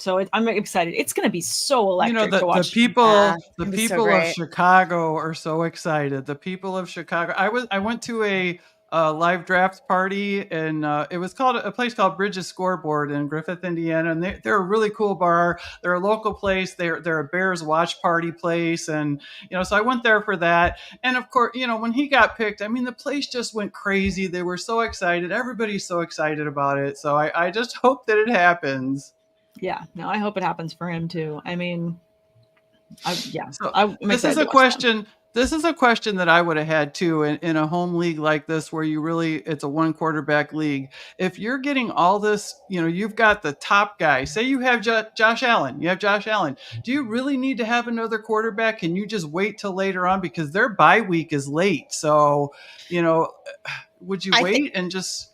So I'm excited. It's going to be so electric to watch. The people of Chicago are so excited. The people of Chicago. I went to a live draft party, and it was called a place called Bridges Scoreboard in Griffith, Indiana, and they're a really cool bar. They're a local place. They're a Bears watch party place, and so I went there for that. And of course, when he got picked, I mean, the place just went crazy. They were so excited. Everybody's so excited about it. So I just hope that it happens. Yeah, no, I hope it happens for him too. I mean, this is a question. This is a question that I would have had too in a home league like this, where it's a one quarterback league. If you're getting all this, you've got the top guy. Say you have Josh Allen. You have Josh Allen. Do you really need to have another quarterback? Can you just wait till later on because their bye week is late? So, would you wait and just?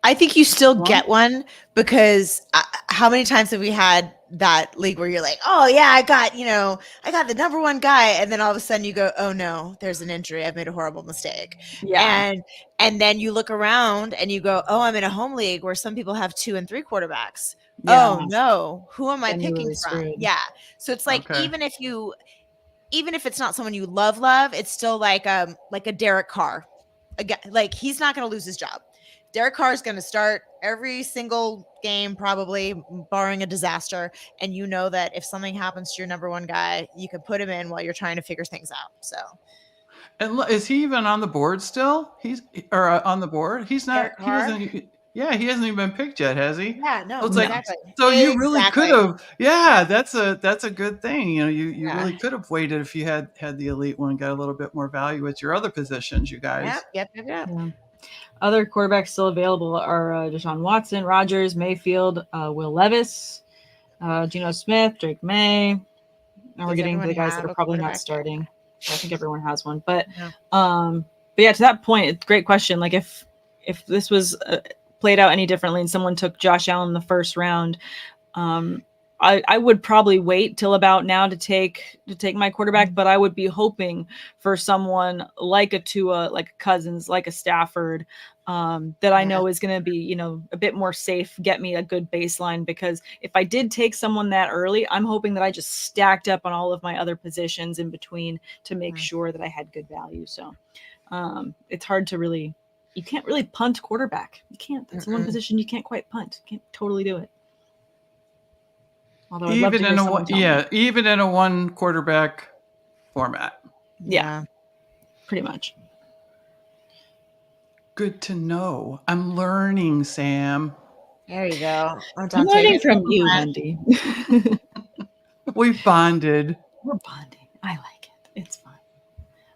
I think you still get one because how many times have we had that league where you're like, oh yeah, I got the number one guy. And then all of a sudden you go, oh no, there's an injury. I've made a horrible mistake. Yeah. And then you look around and you go, oh, I'm in a home league where some people have 2 and 3 quarterbacks. Yeah. Oh no, who am I picking really from? screwed. Yeah. So it's like, even if it's not someone you love, it's still like a Derek Carr. Again, like he's not going to lose his job. Derek Carr is going to start every single game, probably barring a disaster. And you know that if something happens to your number one guy, you can put him in while you're trying to figure things out. So, and is he even on the board still? He's on the board. He's not. He wasn't. Yeah, he hasn't even been picked yet, has he? Yeah, no, So it's like, exactly. so you really could have. Yeah, Yeah. that's a good thing. You Yeah. really could have waited if you had the elite one, got a little bit more value at your other positions, you guys. Yep. Yeah. Other quarterbacks still available are Deshaun Watson, Rodgers, Mayfield, Will Levis, Geno Smith, Drake May. And we're getting to the guys that are probably not starting. I think everyone has one, but yeah, to that point, it's a great question. Like if this was played out any differently and someone took Josh Allen in the first round, I would probably wait till about now to take my quarterback, but I would be hoping for someone like a Tua, like a Cousins, like a Stafford, that I know is going to be, a bit more safe, get me a good baseline, because if I did take someone that early, I'm hoping that I just stacked up on all of my other positions in between to make sure that I had good value. So it's hard to really, you can't really punt quarterback. You can't. That's the one position you can't quite punt. You can't totally do it. Although even in a one quarterback format. Yeah, pretty much. Good to know. I'm learning, Sam. There you go. I'm learning from you, Wendy. We bonded. We're bonding. I like it. It's fun.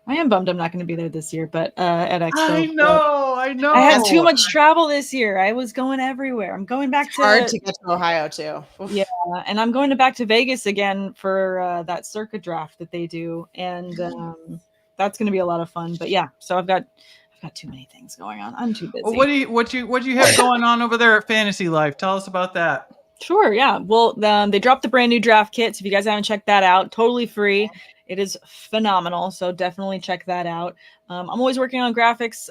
I am bummed I'm not going to be there this year, but at Expo. I know. I had too much travel this year. I was going everywhere. I'm going back hard to get to Ohio too. Yeah, and I'm going back to Vegas again for that circuit draft that they do, and that's going to be a lot of fun. But yeah, so I've got too many things going on. I'm too busy. Well, what do you have going on over there at Fantasy Life? Tell us about that. Sure, yeah. Well, they dropped the brand new draft kit. So if you guys haven't checked that out, totally free. It is phenomenal. So definitely check that out. I'm always working on graphics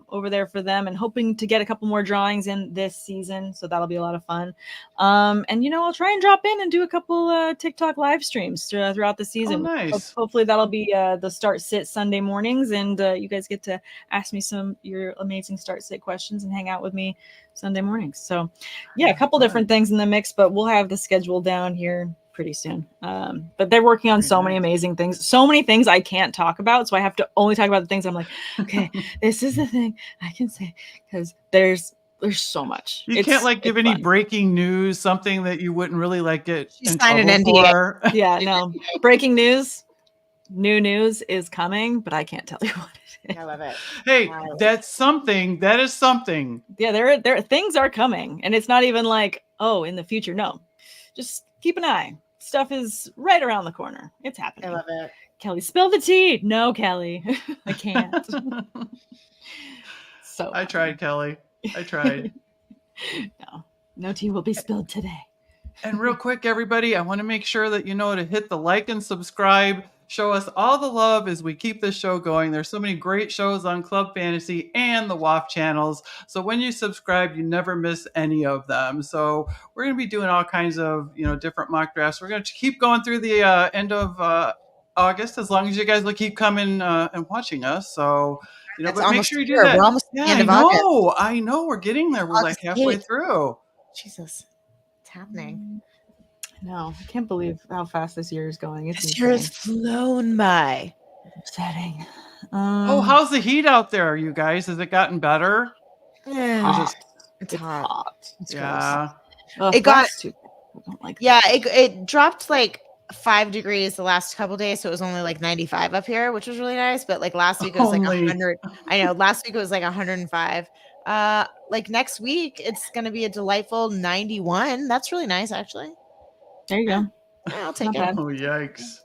over there for them and hoping to get a couple more drawings in this season. So that'll be a lot of fun. And, I'll try and drop in and do a couple TikTok live streams throughout the season. Oh, nice. Hopefully that'll be the start sit Sunday mornings. And you guys get to ask me your amazing start sit questions and hang out with me Sunday mornings. So yeah, a couple different things in the mix, but we'll have the schedule down here pretty soon. But they're working on so many amazing things, so many things I can't talk about. So I have to only talk about the things I'm like, okay, this is the thing I can say, because there's so much. You can't give any breaking news, something that you wouldn't really get in signed an NDA for. Yeah, no. Breaking news. New news is coming, but I can't tell you what it is. I love it. Hey, that's something. That is something. Yeah, there things are coming, and it's not even in the future. No, just keep an eye. Stuff is right around the corner. It's happening. I love it. Kelly, spill the tea. No, Kelly, I can't. So I tried, Kelly. I tried. No tea will be spilled today. And real quick, everybody, I want to make sure that you know to hit the like and subscribe. Show us all the love as we keep this show going. There's so many great shows on Club Fantasy and the WOF channels. So when you subscribe, you never miss any of them. So we're going to be doing all kinds of, different mock drafts. We're going to keep going through the end of August, as long as you guys will keep coming and watching us. So, but make sure you do that. We're almost at the end of August. I know. We're getting there. We're August halfway 8th. through. Jesus. It's happening. No, I can't believe how fast this year is going. This year has flown by. Upsetting. How's the heat out there, you guys? Has it gotten better? It's hot. It's yeah. It dropped 5 degrees the last couple days, so it was only 95 up here, which was really nice. But last week it was 100. I know last week it was 105. Next week it's gonna be a delightful 91. That's really nice, actually. There you go. Yeah, I'll take it. Oh, yikes.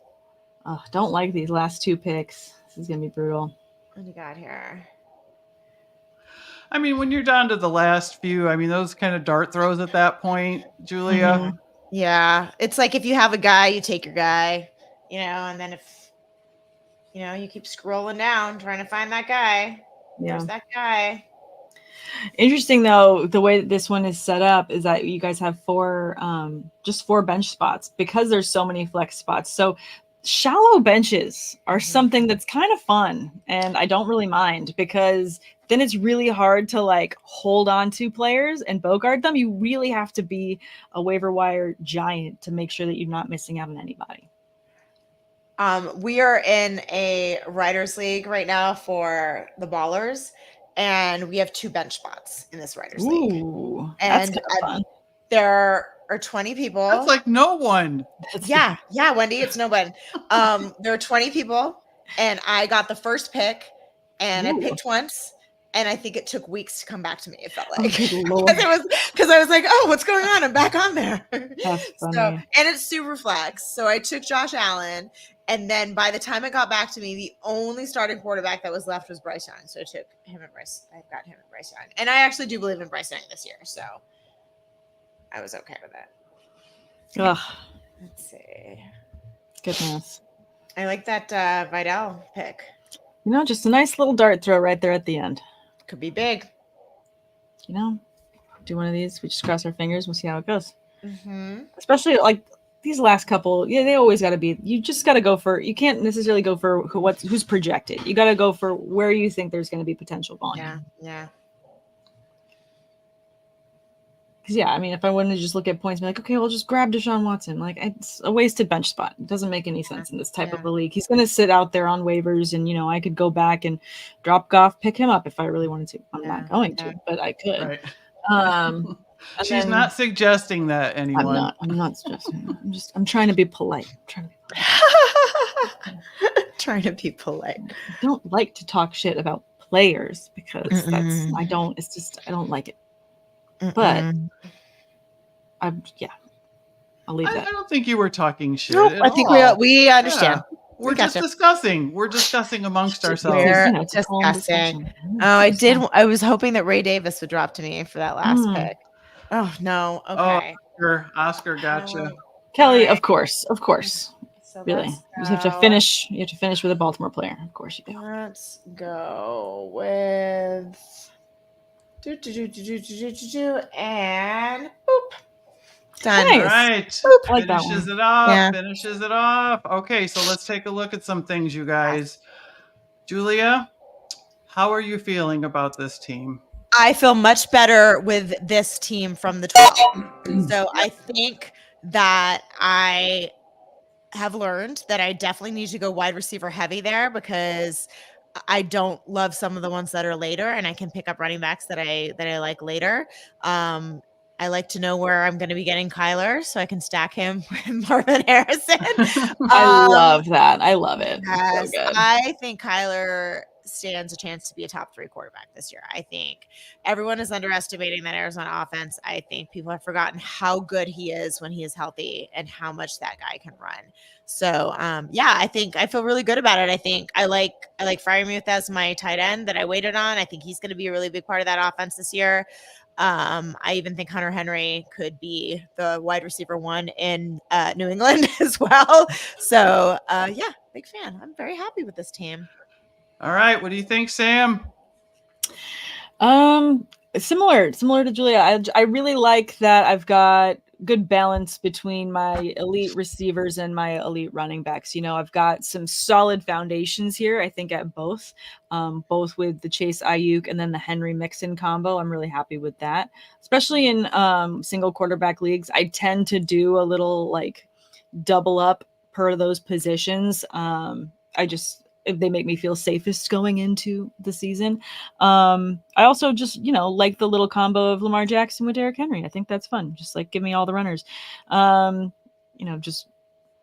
Oh, don't like these last 2 picks. This is going to be brutal. What do you got here? I mean, when you're down to the last few, those kind of dart throws at that point, Julia. Mm-hmm. Yeah. It's if you have a guy, you take your guy, and then if, you keep scrolling down trying to find that guy. Yeah. There's that guy. Interesting though, the way that this one is set up is that you guys have 4 bench spots because there's so many flex spots. So shallow benches are something that's kind of fun, and I don't really mind, because then it's really hard to hold on to players and bogart them. You really have to be a waiver wire giant to make sure that you're not missing out on anybody. We are in a writers league right now for the Ballers. and we have 2 bench spots in this writers league. Ooh, that's And kind of fun. there are 20 people. That's like no one. Yeah, Wendy, it's no one. There are 20 people, and I got the first pick, and I picked once, and I think it took weeks to come back to me. It felt like because I was like, oh, what's going on? I'm back on there. That's funny. So, and it's super flex. So I took Josh Allen, and then by the time it got back to me, the only starting quarterback that was left was Bryce Young. So I took him and Bryce. I got him and Bryce Young, and I actually do believe in Bryce Young this year. So I was okay with it. Ugh. Let's see. Goodness. I like that Vidal pick. Just a nice little dart throw right there at the end. Could be big. Do one of these. We just cross our fingers. We'll see how it goes. Mm-hmm. Especially like these last couple. Yeah, they always got to be. You just got to go for. You can't necessarily go for who's projected. You got to go for where you think there's going to be potential volume. Yeah. Because if I wanted to just look at points, and be like, okay, we'll just grab Deshaun Watson. Like, it's a wasted bench spot. It doesn't make any sense in this type of a league. He's going to sit out there on waivers, and I could go back and drop Goff, pick him up if I really wanted to. I'm not going to, but I could. Right. She's not suggesting that, anyone. I'm not suggesting. I'm trying to be polite. Trying to be polite. I don't like to talk shit about players because I don't like it. But I'll leave that. I don't think you were talking shit. Nope, I think we understand. Yeah. We're just discussing. We're discussing amongst ourselves. We're discussing. Oh, I was hoping that Ray Davis would drop to me for that last pick. Oh no. Okay. Oh, Oscar gotcha. Kelly, of course. So really, you have to finish. You have to finish with a Baltimore player. Of course you do. Let's go with. And boop. Done. Nice. All right. Boop. I like that Finishes one. it off. Yeah. Finishes it off. Okay, so let's take a look at some things, you guys. Julia, how are you feeling about this team? I feel much better with this team from the 12. So I think that I have learned that I definitely need to go wide receiver heavy there because I don't love some of the ones that are later, and I can pick up running backs that I like later. I like to know where I'm going to be getting Kyler so I can stack him with Marvin Harrison. I love that. I love it. Yes, So good. I think Kyler stands a chance to be a top 3 quarterback this year. I think everyone is underestimating that Arizona offense. I think people have forgotten how good he is when he is healthy and how much that guy can run. So, I think I feel really good about it. I think I like Freiermuth as my tight end that I waited on. I think he's going to be a really big part of that offense this year. I even think Hunter Henry could be the wide receiver 1 in New England as well. So, big fan. I'm very happy with this team. All right. What do you think, Sam? Similar to Julia. I really like that I've got good balance between my elite receivers and my elite running backs. I've got some solid foundations here, I think, at both with the Chase Ayuk and then the Henry Mixon combo. I'm really happy with that, especially in single quarterback leagues. I tend to do a little like double up per those positions. They make me feel safest going into the season. I also just, like the little combo of Lamar Jackson with Derrick Henry. I think that's fun. Just like give me all the runners. I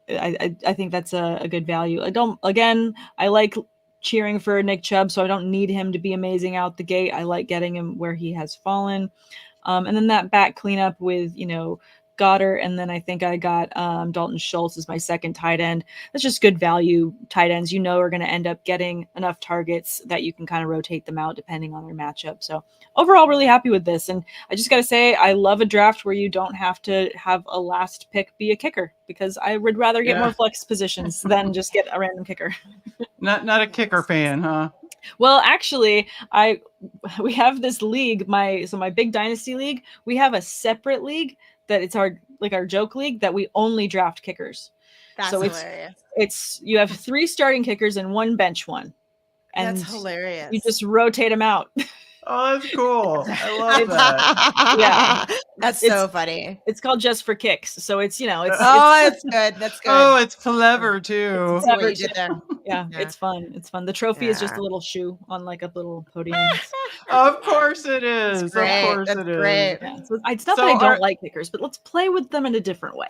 think that's a good value. I like cheering for Nick Chubb, so I don't need him to be amazing out the gate. I like getting him where he has fallen. And then that back cleanup with, Goddard, and then I think I got Dalton Schultz as my second tight end. That's just good value tight ends. Are going to end up getting enough targets that you can kind of rotate them out depending on their matchup. So overall, really happy with this. And I just got to say, I love a draft where you don't have to have a last pick be a kicker because I would rather get more flex positions than just get a random kicker. Not a kicker fan, huh? Well, actually, we have this league, my big dynasty league. We have a separate league that it's our joke league that we only draft kickers. That's so hilarious. It's you have 3 starting kickers and 1 bench one. And that's hilarious. You just rotate them out. Oh, that's cool. I love that. Yeah. That's so funny. It's called Just for Kicks. So it's, it's That's good. That's good. Oh, it's clever too. See what you did there. Yeah, it's fun. It's fun. The trophy is just a little shoe on like a little podium. Of course it is. Of course it is. Great. Yeah, so it's not that I don't like kickers, but let's play with them in a different way.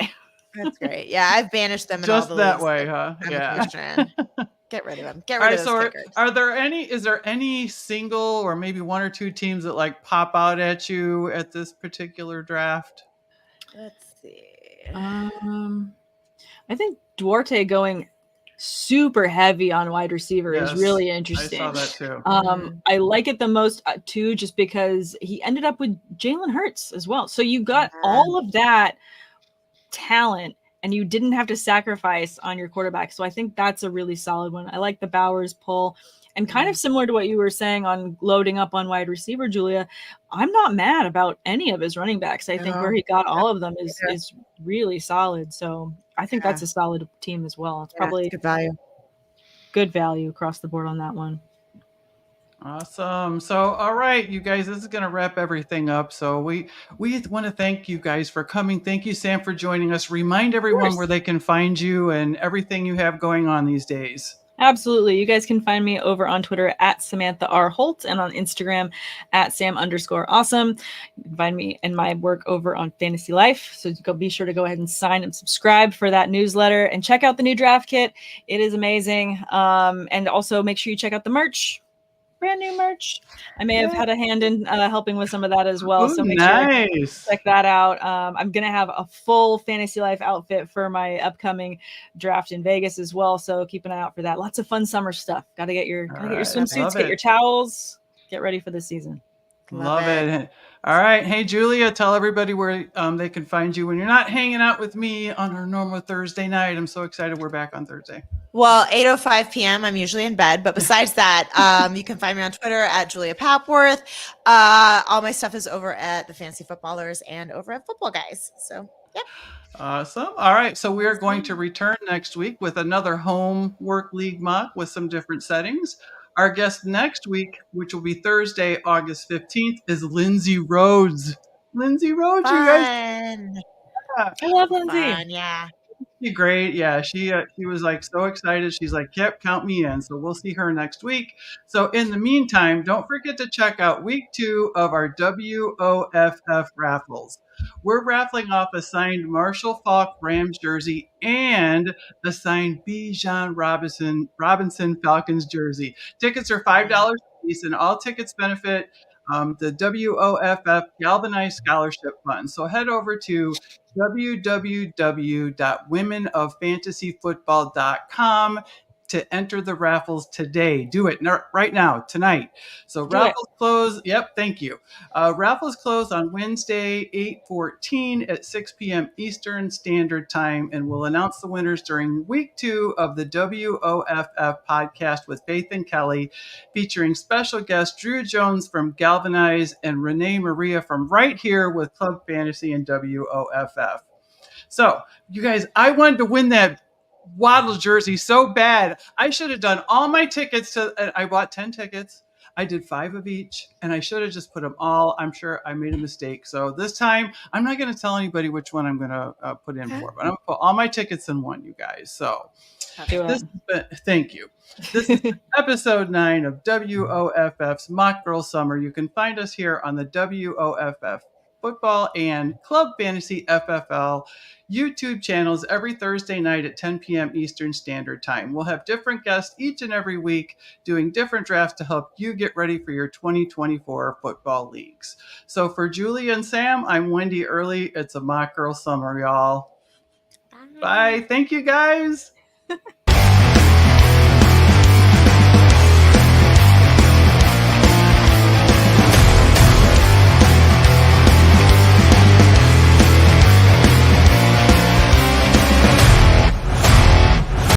That's great. Yeah, I've banished them in Just all the that leagues way, that huh? Yeah. Get rid of them. Get rid of those kickers. Is there any single or maybe one or two teams that like pop out at you at this particular draft? Let's see. I think Duarte going super heavy on wide receiver is really interesting. I saw that too. I like it the most too, just because he ended up with Jalen Hurts as well. So you got all of that talent and you didn't have to sacrifice on your quarterback. So I think that's a really solid one. I like the Bowers pull. And kind of similar to what you were saying on loading up on wide receiver, Julia, I'm not mad about any of his running backs. I think where he got all of them is really solid. So I think that's a solid team as well. It's probably good value across the board on that one. Awesome. So, all right, you guys, this is going to wrap everything up. So we want to thank you guys for coming. Thank you, Sam, for joining us. Remind everyone where they can find you and everything you have going on these days. Absolutely. You guys can find me over on Twitter at Samantha R. Holt and on Instagram at Sam_awesome. You can find me and my work over on Fantasy Life. So be sure to go ahead and sign and subscribe for that newsletter and check out the new draft kit. It is amazing. And also make sure you check out the merch. Brand new merch. I may have had a hand in helping with some of that as well. Ooh, so make sure you check that out. I'm going to have a full Fantasy Life outfit for my upcoming draft in Vegas as well. So keep an eye out for that. Lots of fun summer stuff. Got to get your swimsuits, get your towels, get ready for the season. Love it. All right. Hey, Julia, tell everybody where they can find you when you're not hanging out with me on our normal Thursday night. I'm so excited we're back on Thursday. Well, 8:05 p.m. I'm usually in bed, but besides that, you can find me on Twitter at Julia Papworth. All my stuff is over at the Fantasy Footballers and over at Footballguys. So, yeah. Awesome. All right. So we are going to return next week with another home work league mock with some different settings. Our guest next week, which will be Thursday, August 15th, is Lindsay Rhodes. Lindsay Rhodes, you guys. I love Lindsay. Fun, yeah. She's great. Yeah, she was like so excited. She's like, yep, count me in. So we'll see her next week. So in the meantime, don't forget to check out week 2 of our WOFF raffles. We're raffling off a signed Marshall Faulk Rams jersey and a signed Bijan Robinson Falcons jersey. Tickets are $5 a piece, and all tickets benefit the WOFF Galvanized Scholarship Fund. So head over to www.womenoffantasyfootball.com to enter the raffles today. Do it right now, tonight. So raffles close. Yep, thank you. Raffles close on Wednesday, 8/14 at 6 p.m. Eastern Standard Time, and we'll announce the winners during week 2 of the WOFF podcast with Faith and Kelly, featuring special guest Drew Jones from Galvanize and Renee Maria from right here with Club Fantasy and WOFF. So, you guys, I wanted to win that Waddle jersey so bad. I should have done all my tickets. I bought 10 tickets. I did 5 of each, and I should have just put them all. I'm sure I made a mistake. So this time, I'm not going to tell anybody which one I'm going to put in for, but I'm going to put all my tickets in one, you guys. So thank you. This is episode 9 of WOFF's Mock Girl Summer. You can find us here on the WOFF Football and Club Fantasy FFL YouTube channels every Thursday night at 10 p.m. Eastern Standard Time. We'll have different guests each and every week doing different drafts to help you get ready for your 2024 football leagues. So for Julia and Sam, I'm Wendi Earley. It's a Mock Girl Summer, y'all. Bye. Thank you, guys.